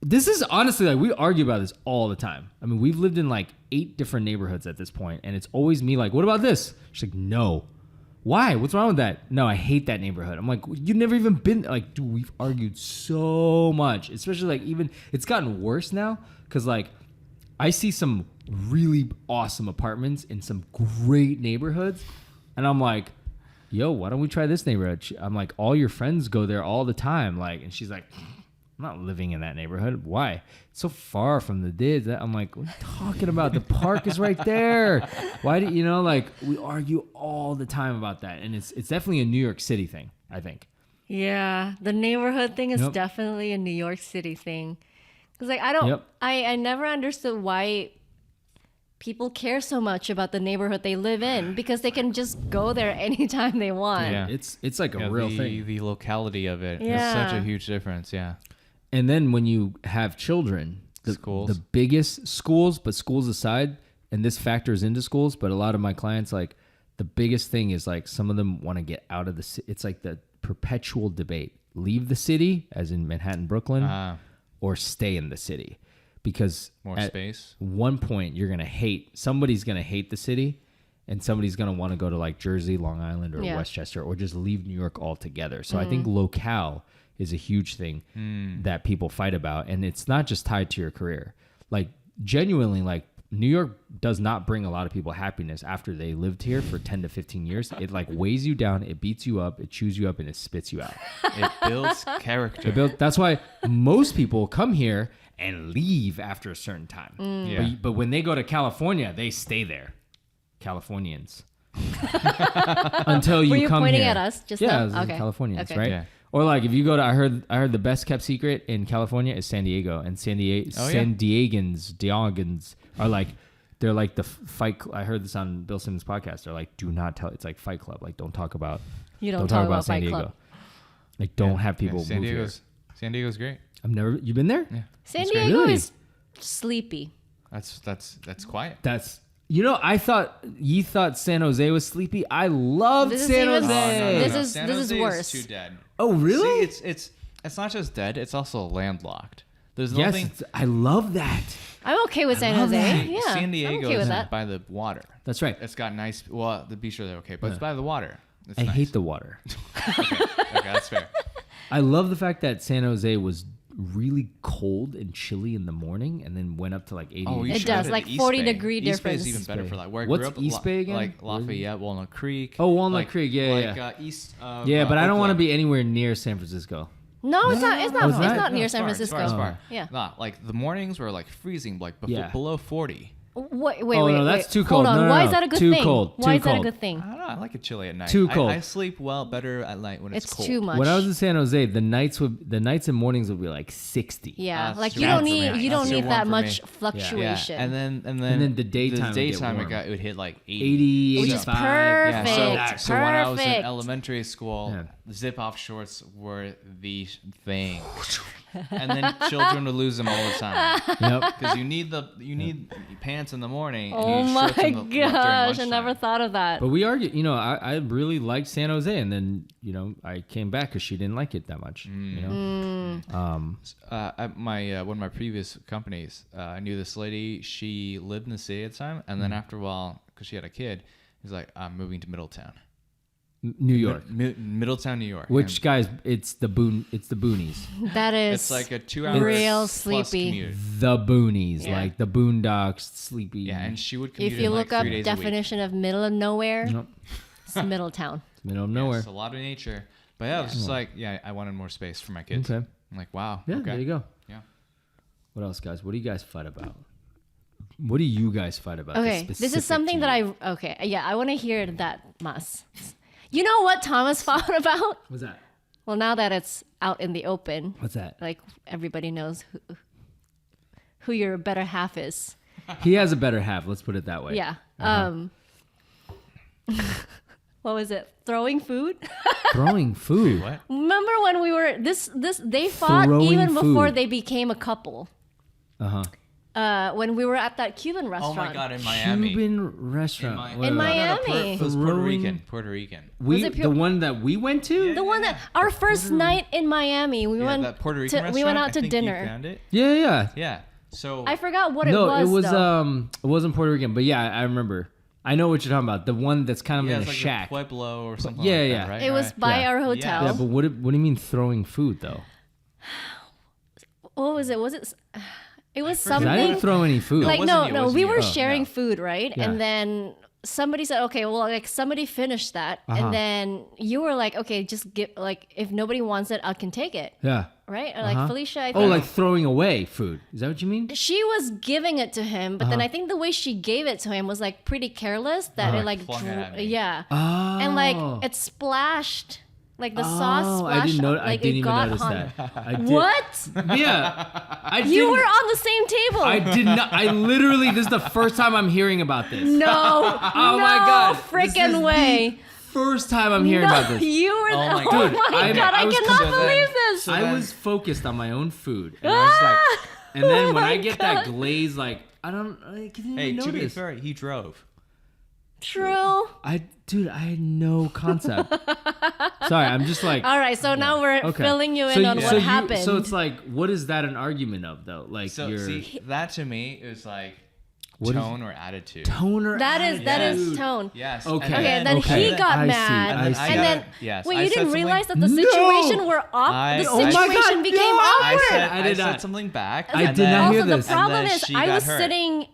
this is honestly, like, we argue about this all the time. I mean, we've lived in, like, 8 different neighborhoods at this point, and it's always me like, what about this? She's like, no. Why? What's wrong with that? No, I hate that neighborhood. I'm like, you've never even been, like, dude, we've argued so much, especially like even it's gotten worse now because like I see some really awesome apartments in some great neighborhoods, and I'm like, yo, why don't we try this neighborhood? I'm like, all your friends go there all the time, like, and she's like, I'm not living in that neighborhood. Why? It's so far from the dids. I'm like, what are you talking about? The park is right there. Why do like we argue all the time about that, and it's definitely a New York City thing, I think. Yeah, the neighborhood thing is definitely a New York City thing. Because like I never understood why people care so much about the neighborhood they live in, because they can just go there anytime they want. Yeah, it's like a real thing. The locality of it is such a huge difference. Yeah. And then when you have children, the biggest schools, but schools aside, and this factors into schools, but a lot of my clients, like the biggest thing is like some of them want to get out of the city. It's like the perpetual debate. Leave the city, as in Manhattan, Brooklyn, or stay in the city. Because more space. One point somebody's going to hate the city, and somebody's going to want to go to like Jersey, Long Island, or Westchester, or just leave New York altogether. So I think locale is a huge thing that people fight about, and it's not just tied to your career. Like genuinely, like New York does not bring a lot of people happiness after they lived here for 10 to 15 years. It like weighs you down, it beats you up, it chews you up, and it spits you out. It builds character. That's why most people come here and leave after a certain time. But when they go to California, they stay there. Californians. Until you Were you come pointing here. at us just now? Okay. Californians, okay. right? Yeah. Or like if you go to, I heard the best kept secret in California is San Diego, and San Diegans are like, they're like the fight. I heard this on Bill Simmons' podcast. They're like, do not tell. It's like Fight Club. Like don't talk about. Don't talk about San Fight Diego. Club. Like don't have people move here. San Diego's great. You been there? Yeah. San Diego is sleepy. That's quiet. That's I thought you thought San Jose was sleepy. I loved San Jose. This is worse. Too dead. Oh really? See, it's not just dead. It's also landlocked. There's nothing. Yes, I love that. I'm okay with San Jose. that. Yeah, San Diego I'm okay with is that. by the water. That's right. It's got nice. Well, the beach are there, okay, but it's by the water. It's I nice. hate the water. Okay, that's fair. I love the fact that San Jose was really cold and chilly in the morning, and then went up to like 80. Oh, It does, like 40-degree East difference. Bay is even better for that. Where I What's grew up, East Bay again? Like Lafayette, Walnut Creek. Oh, Walnut Creek, yeah. East. Of, Yeah, but I don't want to Oakland. be anywhere near San Francisco. No, it's not. It's not. Oh, It's is that? not near It's San far, Francisco. It's far. Yeah. Not like the mornings were like freezing, like below 40. Wait. Oh, no, that's too cold. Hold on. No, Why no, is that a good too thing? cold, Why too is that a cold. good thing? I don't know. I like it chilly at night. Too cold. I sleep well better at night when it's cold. Too much. When I was in San Jose, the nights and mornings would be like 60. Yeah, That's like too you don't warm for me. need you That's don't too need warm that for much me. fluctuation. Yeah. And then the daytime would get warm. it would hit like 80, Which is 85. perfect. Yeah, so when I was in Perfect. elementary school, zip off shorts were the thing. And then children would lose them all the time. Yep. Because you need pants in the morning. Oh and you need my shorts in the, during gosh, I lunchtime. never thought of that. But we argued, I really liked San Jose, and then, I came back because she didn't like it that much. At my one of my previous companies, I knew this lady. She lived in the city at the time, and then after a while, because she had a kid, he's like, "I'm moving to Middletown, New York. Middletown, New York." Which, guys, it's the boonies. That is It's like a 2-hour real plus sleepy. commute. The boonies, Yeah. like the boondocks, sleepy. Yeah, and she would commute If you in look like up 3 days a week. definition of middle of nowhere, Nope. it's Middletown. It's middle of nowhere. It's a lot of nature. But yeah, it was just like, I wanted more space for my kids. Okay. I'm like, wow. Yeah, okay. there you go. Yeah. What else, guys? What do you guys fight about? What do you guys fight about? Okay, this is something that I want to hear that, Mas. You know what Thomas fought about? What's that? Well, now that it's out in the open, What's that? like everybody knows who your better half is. He has a better half. Let's put it that way. Yeah. What was it? Throwing food? Throwing food. What? Remember when we were they fought Throwing even before food. they became a couple. When we were at that Cuban Oh restaurant. my God, in Miami. Cuban restaurant. In Miami. It was Puerto Rican. Puerto Rican. Was it The one that we went to? The one that our first night in Miami, we went that Puerto Rican to, restaurant. we went out I to think you dinner. found it. Yeah. Yeah. So I forgot what No, it was. Though. It wasn't Puerto Rican, but yeah, I remember. I know what you're talking about. The one that's kind of in it's a like shack. a Pueblo or something Yeah, like yeah. that, right? It was Right. by Yeah. our hotel. Yeah, but what do you mean throwing food though? What was it? Was it? It was 'Cause I something. didn't throw any food. Like wasn't no, you, it no, wasn't we you. were Oh, sharing no. food, right? Yeah. And then somebody said, okay, well, like somebody finished that, and then you were like, okay, just get like if nobody wants it, I can take it, Yeah. right? Or like Felicia, I Oh, think like throwing away food. Is that what you mean? she was giving it to him, but then I think the way she gave it to him was like pretty careless that it like Flung it at me. yeah, Oh. and like it splashed. Like the sauce splashed. I didn't know. Like I didn't it even got notice on. that. I did. What? Yeah. You were on the same table. I did not. I literally. This is the first time I'm hearing about this. No. Oh no my God. This is freaking the way. First time I'm hearing No, about this. you were. Oh my Oh God. my Dude, God! I was cannot concerned. believe this. I was focused on my own food, and I was like, and then when my I get that God. glaze, like I didn't Hey, even to be notice. fair, he drove. True. Dude, I had no concept. Sorry, I'm just like. All right, so now we're Okay. filling you in on what happened. So it's like, what is that an argument of though? Like So your see, that to me is like What is- tone or attitude. toner. that is attitude. tone. Yes. Okay. and Okay, then Okay. he got I see, mad, I And see. I and got- then yes, wait, I you said didn't something- realize that the No! situation were I- off. The Oh my situation God, became no! I awkward. said, I did said not. something back. I and did not then- hear Also, the this. problem And then is she I got was hurt. sitting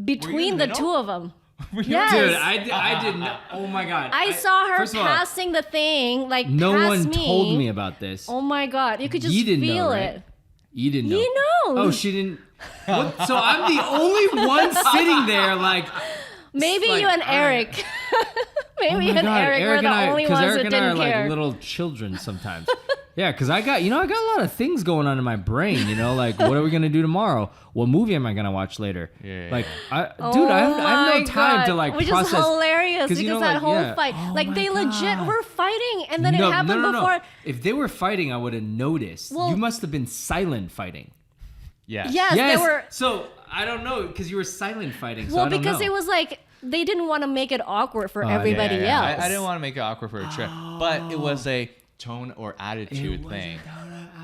between the the two middle? of them. Were you- Yes. Dude, I did not. Oh my God. I saw her first of all, passing the thing, like No past one me. told me about this. Oh my God, you could just You didn't feel know, right? it. You didn't know. He knows. Oh, she didn't. What? So I'm the only one sitting there, like. Maybe like, you and all right. Eric. Maybe Oh you my and God, Eric were and the I, only 'cause ones Eric that and I are didn't care. like little children sometimes. Yeah, because I got a lot of things going on in my brain. Like what are we gonna do tomorrow? What movie am I gonna watch later? Yeah. Like, I Oh have my no time God. to like Which process. is hilarious 'cause, because you know, that like, whole yeah. fight, Oh like my they legit God. were fighting, and then it happened no. before. If they were fighting, I would have noticed. Well- You must have been silent fighting. Yes. Yes, they were. So I don't know, because you were silent fighting. So well, I don't because know. it was like they didn't want to make it awkward for everybody else. I didn't want to make it awkward for a trip, but it was a tone or attitude thing.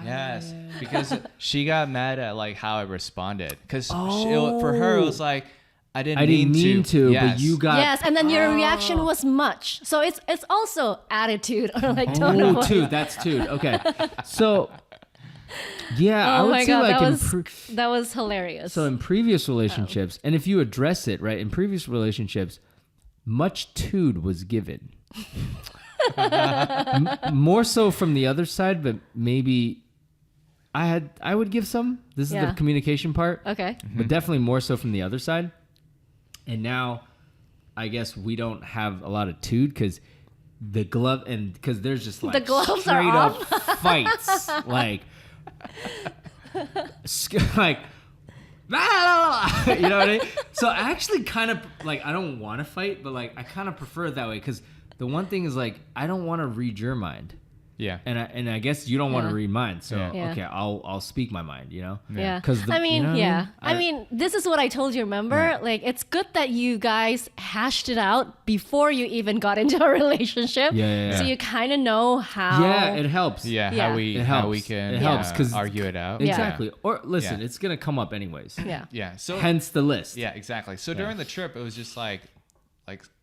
Yes, because she got mad at like how I responded. Because for her it was like I didn't mean to, but you got yes, and then your reaction was much. So it's also attitude or like tone of voice. That's tude. Okay, so yeah, I would say God, like that was hilarious. So in previous relationships, and if you address it right in previous relationships, much tude was given. More so from the other side, but maybe I would give some. This is the communication part. Okay. But definitely more so from the other side. And now I guess we don't have a lot of tude because the glove and because there's just like the gloves straight are up off. fights like like you know what I mean? So I actually kind of like I don't want to fight, but like I kind of prefer it that way because the one thing is like I don't want to read your mind. Yeah. And I guess you don't want to read mine. So Yeah. okay, I'll speak my mind, you know? Yeah. Cuz I mean, you know what I mean, this is what I told you, remember? Yeah. Like it's good that you guys hashed it out before you even got into a relationship. Yeah. So you kind of know how Yeah, it helps. Yeah, Yeah. how we It how helps. we can It helps 'cause argue it out. Yeah. Exactly. Or listen, Yeah. it's going to come up anyways. Yeah. Yeah. So Hence the list. yeah, exactly. So during the trip, it was just like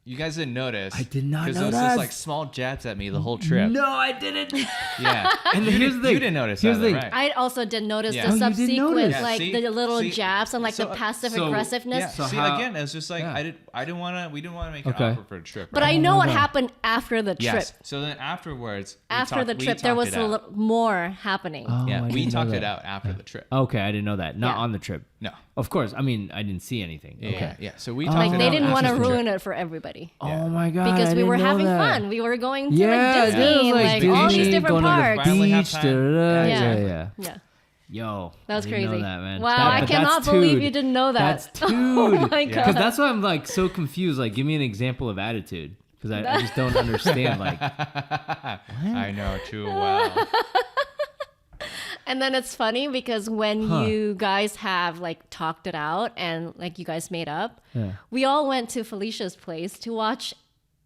you guys didn't notice. I did not because it was notice. just like small jabs at me the whole trip. No, I didn't. Yeah. And you here's the thing. You didn't notice Here's that, the though, thing. right? I also did notice Yeah. the Oh, you did subsequent, notice. Yeah, like see? the little See? jabs and like the So- passive so- aggressiveness. Yeah. So See, how- again, it's just like Yeah. we didn't want to make it Okay. awkward for a trip. But right? I know what God. happened after the trip. Yes. So then afterwards, After the we trip, there talked was it a out. little more happening. Oh, Yeah, I we didn't know talked that. it out after the trip. Okay, I didn't know that. Not Yeah. on the trip. No. Of course. I mean, I didn't see anything. Yeah, Okay. yeah. So we Oh. talked Like it they out didn't want to after the ruin trip. it for everybody. Oh my god. Because I we were didn't know having that. fun. We were going to Yeah, like it was Disney, like all these Disney, different going to the parks. Finally have beach. time. Da-da-da. Yeah. Yeah. Yeah. Yo, That was I didn't crazy. know that, man. Wow, That- I but cannot that's believe tude. you didn't know that. That's tude. Oh my Yeah. god. Because that's why I'm like so confused. Like, give me an example of attitude. Because I just don't understand. Like, I know too well. And then it's funny because when you guys have like talked it out and like you guys made up, we all went to Felicia's place to watch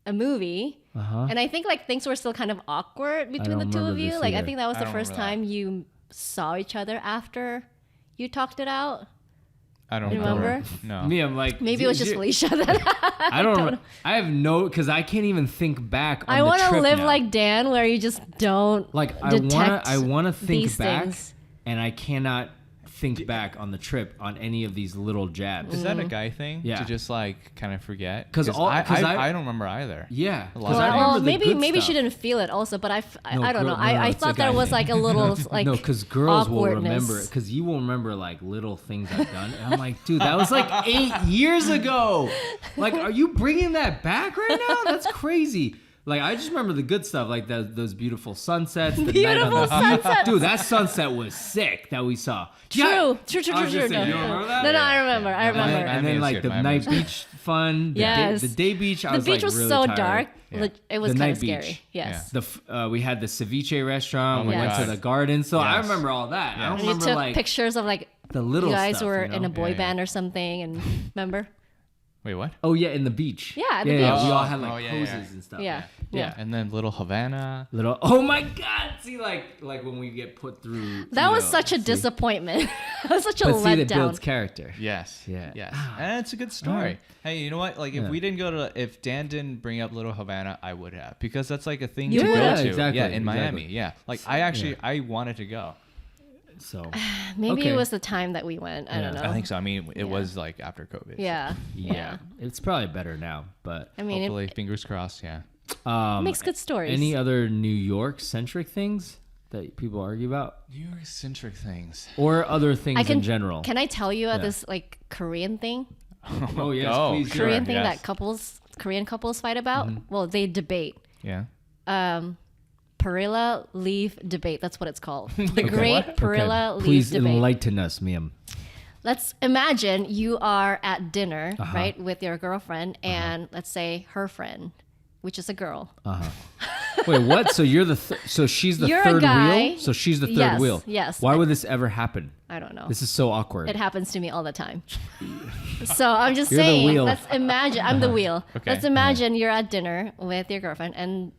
a movie. And I think like things were still kind of awkward between the don't two of remember you. this Like I either. think that was I the don't first remember that. time you saw each other after you talked it out. I don't Remember? No. me, I'm like, Maybe it was just Felicia then. I don't. I have no, because I can't even think back. On I want to live now. like Dan where you just don't Like detect I wanna think these back, things. and I cannot think back on the trip on any of these little jabs. Is that a guy thing? Yeah. To just like kind of forget? 'Cause I don't remember either. Yeah, A lot because of I times. remember Well, the maybe good maybe she stuff. didn't feel it also, but I No, don't know. girl- no, I it's a thought there guy was thing. like a little like No, because girls will awkwardness. remember, because you will remember like little things I've done. And I'm like, dude, that was like 8 years ago. Like, are you bringing that back right now? That's crazy. Like, I just remember the good stuff, like those beautiful sunsets. The night on Beautiful the sunsets. Dude, that sunset was sick that we saw. True. I was True. gonna say, No, you don't remember that? No, I remember. I And remember. then, Miami is like good, the Miami night is good. beach fun. Yes. The day beach. I The was beach like was really so tired. dark. Yeah. It was The kind night of scary. beach. Yes. We had the ceviche restaurant. Oh we my went to God. the garden. So I Yes. remember all that. I don't And you remember took like pictures of like the little you guys stuff, were you know? in a boy Yeah, band or something, and remember? Wait, what? Oh yeah, in the beach. Yeah, at the We beach. all had like Oh, yeah, poses yeah. and stuff. Yeah. And then Little Havana. Little. Oh my God! See, like when we get put through. That you was know, such a see? disappointment. It was such a But see, it builds letdown. character. Yes. Yeah. Yes. And it's a good story. Alright. Hey, you know what? Like, if Yeah. we didn't if Dan didn't bring up Little Havana, I would have, because that's like a thing You to would go have. to. Exactly, Yeah, in Miami. exactly. Yeah. Like, I wanted to go. So. Maybe Okay. it was the time that we went. I don't know. I think so. I mean, it was like after COVID. Yeah. Yeah. It's probably better now, but. I mean, Hopefully, fingers crossed. Yeah. it makes good stories. Any other New York centric things that people argue about, New York centric things. or other things in general? Can I tell you this like Korean thing? Oh yes, Go. please. Sure. Korean thing yes. that Korean couples fight about? Well, they debate. Yeah. Perilla leaf debate. That's what it's called. The Great Perilla leaf Please debate. enlighten us, Miam. Let's imagine you are at dinner, right, with your girlfriend, and let's say her friend, which is a girl. Wait, what? So you're the so she's the You're a third guy. wheel? So she's the third Yes, wheel. yes. Why would this ever happen? I don't know. This is so awkward. It happens to me all the time. So I'm just You're the saying, wheel. let's imagine, I'm the wheel. Okay. Let's imagine you're at dinner with your girlfriend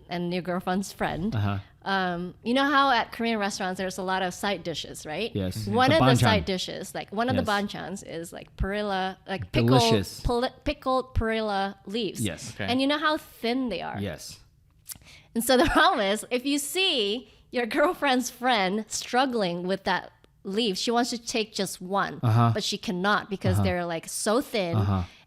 and your girlfriend's friend. You know how at Korean restaurants there's a lot of side dishes, right? Yes. Mhm. One The of the banchan. side dishes, like one of the Yes. banchans is like perilla, like Delicious. pickled perilla leaves. Yes. Okay. And you know how thin they are. Yes. And so the problem is, if you see your girlfriend's friend struggling with that leaf, she wants to take just one, but she cannot because they're like so thin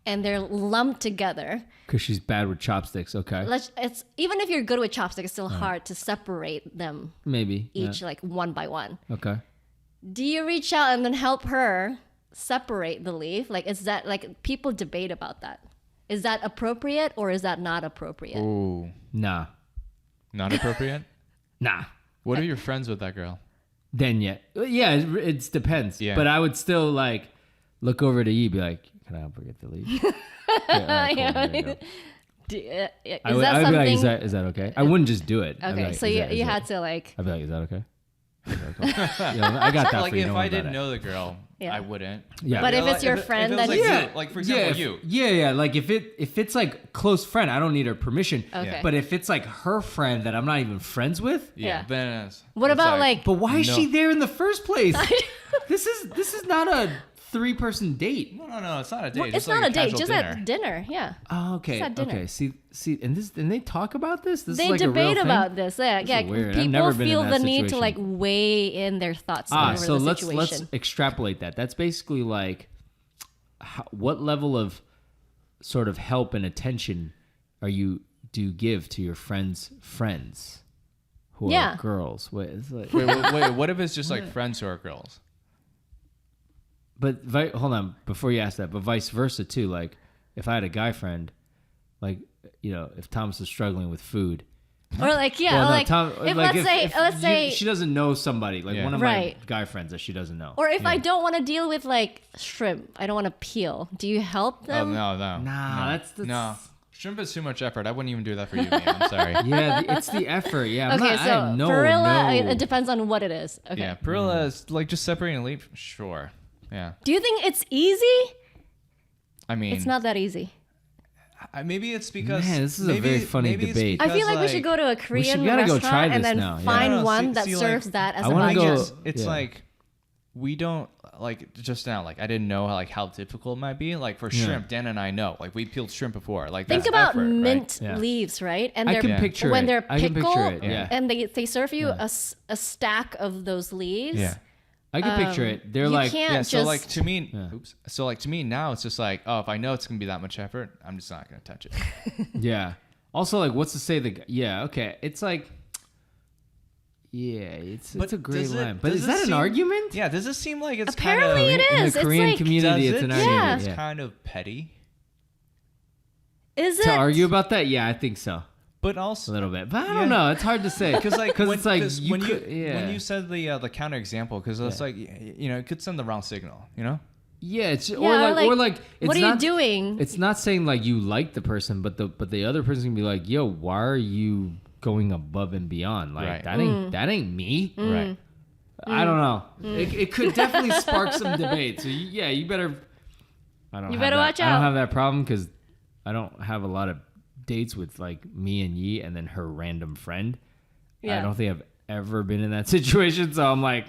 and they're lumped together. Because she's bad with chopsticks. Okay. It's even if you're good with chopsticks, it's still hard to separate them Maybe. each like one by one. Okay. Do you reach out and then help her separate the leaf? Like, is that like people debate about that? Is that appropriate or is that not appropriate? Ooh, Nah. not appropriate. Nah. What are your friends with that girl? Then yet. Yeah, it depends. Yeah. But I would still like look over to you, be like, can I help her get the lead? Yeah, all right, cool, there you go. Is I would, that I would something? be like, is that okay? I wouldn't just do it. I'd be Okay, like, so is you that- is you that- had to like. I'd be like, is that okay? Is that cool? You know, I got that Like for you. if Don't I worry didn't about know the girl, Yeah. I wouldn't. Yeah. But You if know, it's your it friend, was then like you- you, like for example, you. Yeah. Like if it's like close friend, I don't need her permission. Okay. But if it's like her friend that I'm not even friends with, Yeah. Then it's, What it's about like? but why is No. she there in the first place? This is not a 3-person date. No, it's not a date. Well, it's like not a date, casual just dinner. at dinner. Yeah. Oh, okay. It's at dinner. Okay. See, and they talk about this. This They is like a real debate thing? about this. Yeah, This yeah. is weird. I've People never been in feel that the need to situation. like weigh in their thoughts over So the let's situation. extrapolate that. That's basically like, what level of sort of help and attention do you give to your friends' friends who Yeah. are girls? Wait, it's like, Wait. What if it's just like friends who are girls? but hold on before you ask that. But vice versa too. Like if I had a guy friend, like if Thomas is struggling with food. Or like Well, no, like Tom- if like, let's say she doesn't know somebody, like one of Right. my guy friends that she doesn't know. or if I don't want to deal with like shrimp, I don't want to peel. Do you help Oh them? no. Nah, that's no. Shrimp is too much effort. I wouldn't even do that for you, man. I'm sorry. yeah, it's the effort. Yeah, Okay, I so have no. perilla, it depends on what it is. Okay. Yeah, perilla is like just separating a leaf. Sure. Yeah. Do you think it's easy? I mean, It's not that easy. maybe it's because Man, this is a very funny maybe it's debate. I feel because, like we should go to a Korean gotta go restaurant try and this then now, yeah. find No, one see- that see, serves like, that as I a wanna banchan. go- It's Yeah. like we don't like just now. Like I didn't know how difficult it might be. Like for Yeah. shrimp, Dan and I know. Like we peeled shrimp before. Like Think that's about effort, right? mint Yeah. leaves, right? And I they're can picture when it. they're I can pickled, picture it. Yeah. and they serve you a stack of those leaves. Yeah. I can picture it. They're you like, can't Yeah. just So like to me, Yeah. So like to me now, it's just like, oh, if I know it's gonna be that much effort, I'm just not gonna touch it. yeah. Also, like, what's to say yeah, okay. It's like, yeah, it's a great does it- line. But does is it that an seem- argument? Yeah. Does it seem like it's Apparently kind of it In is. the It's Korean like- community, Does it's it an seem argument. it's Yeah. kind of petty? Is it To argue about that, yeah, I think so. But A also little bit, but I Yeah. don't know. It's hard to say because like when, it's like 'cause you when could, you yeah. when you said the counter example, because it's Yeah. like it could send the wrong signal. You know. Yeah, it's Yeah, or like it's what are not, you doing? It's not saying like you like the person, but the other person can be like, "Yo, why are you going above and beyond? Like Right. that ain't me." Right. I don't know. It could definitely spark some debate. So you better. I don't. You have better that- watch I out. don't have that problem because I don't have a lot of dates with like me and Yi, and then her random friend. Yeah. I don't think I've ever been in that situation. So I'm like,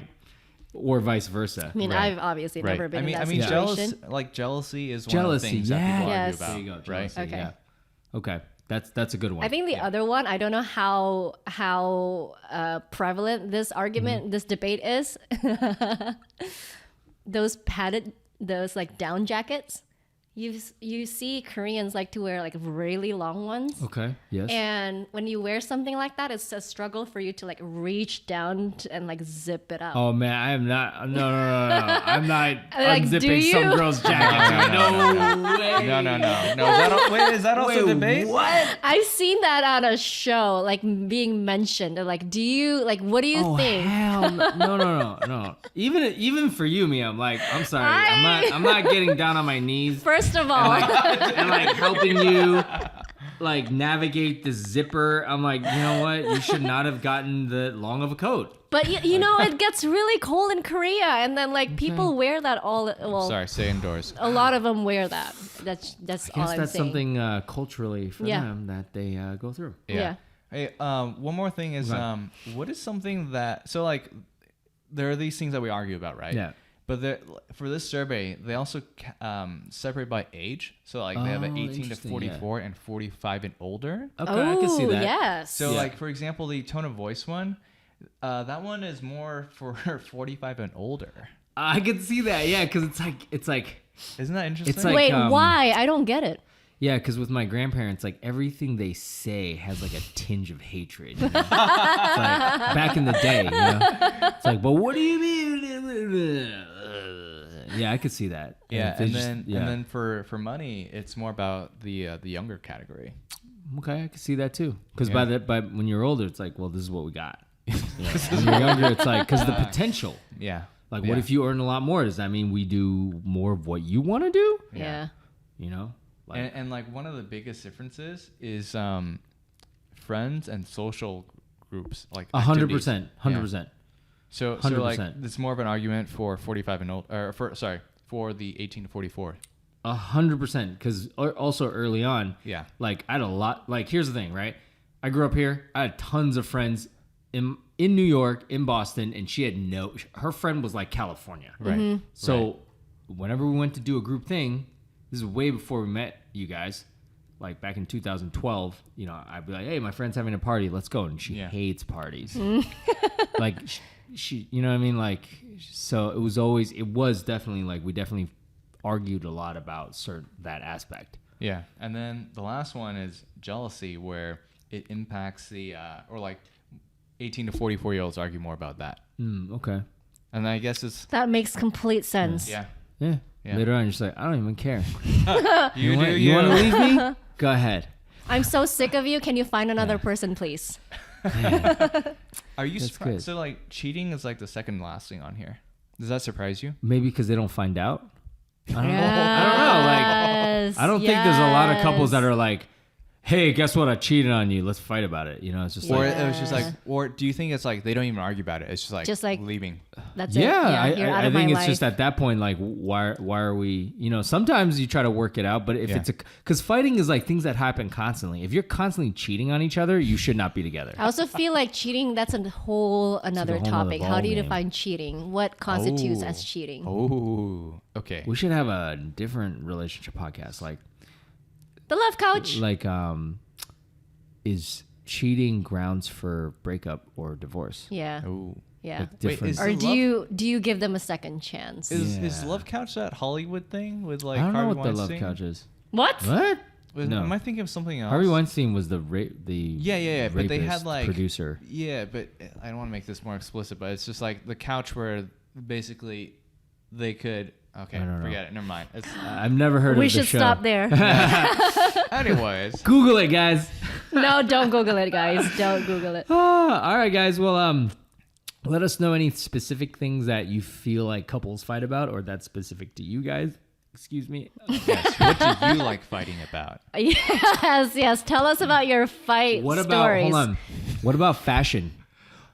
or vice versa. I mean, Right. I've obviously Right. never been in that I mean, situation. jealousy is one of the Jealousy, things yeah. that people Yes. argue about. There you go. Right. Jealousy, Okay. Yeah. Okay. That's a good one. I think the other one, I don't know how prevalent this argument, Mm-hmm. this debate is. Those like down jackets. You see Koreans like to wear like really long ones. Okay. Yes. And when you wear something like that, it's a struggle for you to like reach down and like zip it up. Oh man, I am not. No. I'm not Like, do unzipping some you? girls' jackets. No way. No. Is that also Wait, debate? what? I've seen that on a show, like being mentioned. Like, do you like? What do you Oh think? hell no. Even for you, Mia, I'm like, I'm sorry. I'm not getting down on my knees First of all, and like helping you. like navigate the zipper. I'm like, you know what? You should not have gotten the long of a coat. But you know, it gets really cold in Korea, and then like people wear that all. Well, Sorry, stay indoors. A lot of them wear that. That's all I'm saying. I guess that's something culturally for them that they go through. Yeah. Hey, one more thing is, what is something that like there are these things that we argue about, right? Yeah. But for this survey, they also separate by age. So like they have an 18 to 44 and 45 and older. Okay, I can see that. Yes. So like for example, the tone of voice one. That one is more for 45 and older. I can see that, yeah, because it's like. Isn't that interesting? It's like, wait, why? I don't get it. Yeah, because with my grandparents, like everything they say has like a tinge of hatred. You know? It's like back in the day, you know. It's like, but what do you mean? Yeah, I could see that. Yeah, and then for money, it's more about the younger category. Okay, I can see that too. Because by when you're older, it's like, well, this is what we got. When you're younger, it's like, because the potential. Yeah. Like, what if you earn a lot more? Does that mean we do more of what you want to do? Yeah. You know? Like, and like one of the biggest differences is friends and social groups. Like 100%. 100%. So like, it's more of an argument for 45 and old, or for the 18 to 44. 100%. Because also early on, like I had a lot. Like, here's the thing, right? I grew up here. I had tons of friends in New York, in Boston, and she had her friend was like California. Right. Mm-hmm. So whenever we went to do a group thing, this is way before we met you guys, like back in 2012, you know, I'd be like, hey, my friend's having a party, let's go. And she hates parties. Like she, you know what I mean? Like, so it was definitely like, we definitely argued a lot about that aspect. Yeah. And then the last one is jealousy, where it impacts the, or like 18 to 44-year-olds argue more about that. Okay. And I guess that makes complete sense. Yeah. Later on, you're just like, I don't even care. You want to leave me? Go ahead. I'm so sick of you. Can you find another person, please? Are you surprised? So like cheating is like the second last thing on here. Does that surprise you? Maybe because they don't find out. I don't know. Like, I don't think there's a lot of couples that are like, hey, guess what? I cheated on you. Let's fight about it. You know, it's just or it was just like, or do you think it's like they don't even argue about it? It's just like leaving. That's it. Yeah, I think it's just at that point, like, why are we? You know, sometimes you try to work it out, but if it's because fighting is like things that happen constantly. If you're constantly cheating on each other, you should not be together. I also feel like cheating. That's another topic. How do you define cheating? What constitutes as cheating? Oh, okay. We should have a different relationship podcast, like. The Love Couch. Like, is cheating grounds for breakup or divorce? Yeah. Oh. Yeah. Wait, or do you give them a second chance? Is Love Couch that Hollywood thing with like I don't know Harvey what Weinstein? the Love Couch is. What? No. Am I thinking of something else? Harvey Weinstein was the but they had like producer. Yeah, but I don't want to make this more explicit, but it's just like the couch where basically they could. Okay, forget it. Never mind. I've never heard of the show. We should stop there. Anyways. Google it, guys. No, don't Google it, guys. Don't Google it. All right, guys. Well, let us know any specific things that you feel like couples fight about or that's specific to you guys. Excuse me. Yes. What do you like fighting about? Yes. Tell us about your fight stories. Hold on. What about fashion?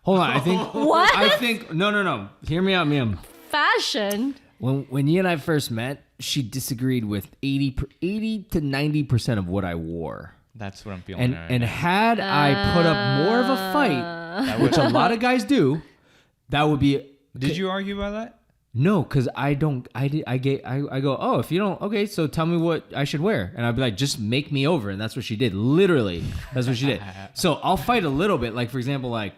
Hold on. I think. What? I think. No. Hear me out, Miam. Fashion? When you and I first met, she disagreed with 80 to 90% of what I wore. That's what I'm feeling. And had I put up more of a fight, which a lot of guys do, that would be. Did you argue about that? No, because I go, oh, if you don't, okay, so tell me what I should wear. And I'd be like, just make me over. And that's what she did. Literally, that's what she did. So I'll fight a little bit. Like, for example, like,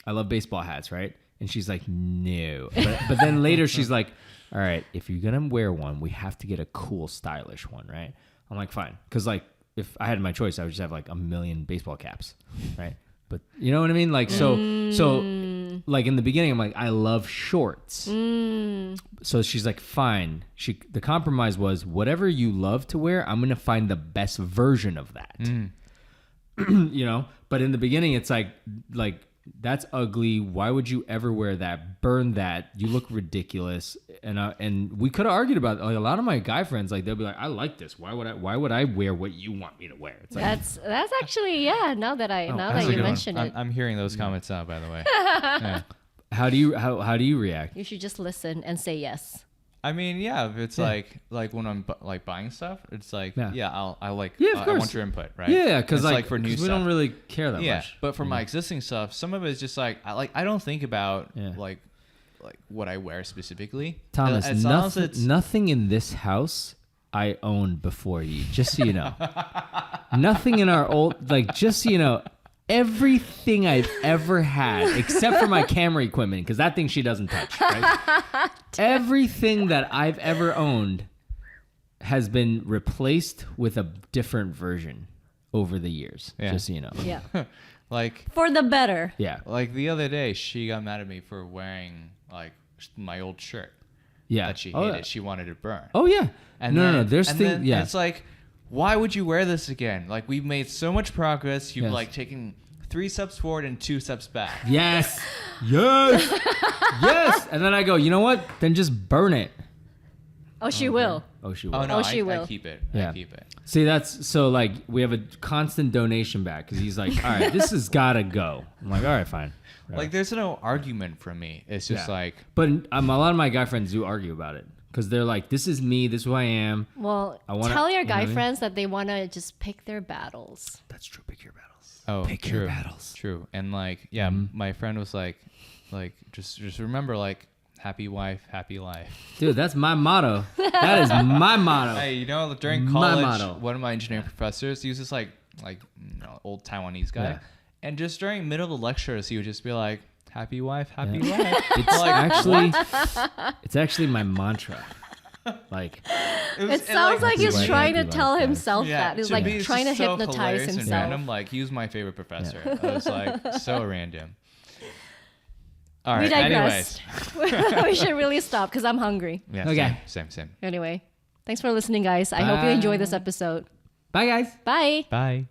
I love baseball hats, right? And she's like, no. But then later she's like, all right, if you're going to wear one, we have to get a cool, stylish one, right? I'm like, fine. Because, like, if I had my choice, I would just have, like, a million baseball caps, right? But you know what I mean? Like, so like, in the beginning, I'm like, I love shorts. So she's like, fine. The compromise was, whatever you love to wear, I'm going to find the best version of that. You know? But in the beginning, it's like that's ugly. Why would you ever wear that? Burn that. You look ridiculous. And we could have argued about it. Like a lot of my guy friends, like they'll be like, I like this. Why would I wear what you want me to wear? It's like, that's actually now that you mention it. I'm hearing those comments now, by the way. Yeah. How do you react? You should just listen and say yes. I mean, yeah, if it's like when I'm like buying stuff, it's like, I want your input, right? Yeah, because like for new stuff. We don't really care that much. But for my existing stuff, some of it is just like I don't think about like what I wear specifically. Thomas, nothing in this house I owned before you, just so you know. Nothing in our old, like, just so you know, everything I've ever had, except for my camera equipment, because that thing she doesn't touch, right? Everything that I've ever owned has been replaced with a different version over the years, just so you know. Yeah. Like for the better. Yeah. Like the other day, she got mad at me for wearing like my old shirt. Yeah. That she hated. She wanted to burn. Oh yeah. And no. There's things. Yeah. It's like, why would you wear this again? Like we've made so much progress. You've like taken 3 steps forward and 2 steps back. Yes. Yes. And then I go, you know what? Then just burn it. Oh, she will. Oh, she will. Oh no, she will. I keep it. Yeah. I keep it. See, that's so like we have a constant donation back because he's like, all right, this has got to go. I'm like, all right, fine. Right. Like there's no argument from me. It's just like. But a lot of my guy friends do argue about it because they're like, this is me. This is who I am. Well, tell your guy friends that they want to just pick their battles. That's true. Pick your battles. Oh, pick your battles. True. And like, my friend was like, just remember, like, happy wife, happy life. Dude, that's my motto. That is my motto. Hey, you know, during college, one of my engineering professors, he was this like old Taiwanese guy. Yeah. And just during middle of the lectures, he would just be like, happy wife, happy life. It's actually my mantra. Like it sounds like he's trying to tell himself that. He's like trying to hypnotize himself. And random, like he was my favorite professor. I was like so random. All right. We digressed. We should really stop because I'm hungry. Yeah. Okay. Same. Anyway, thanks for listening, guys. I hope you enjoyed this episode. Bye, guys. Bye. Bye.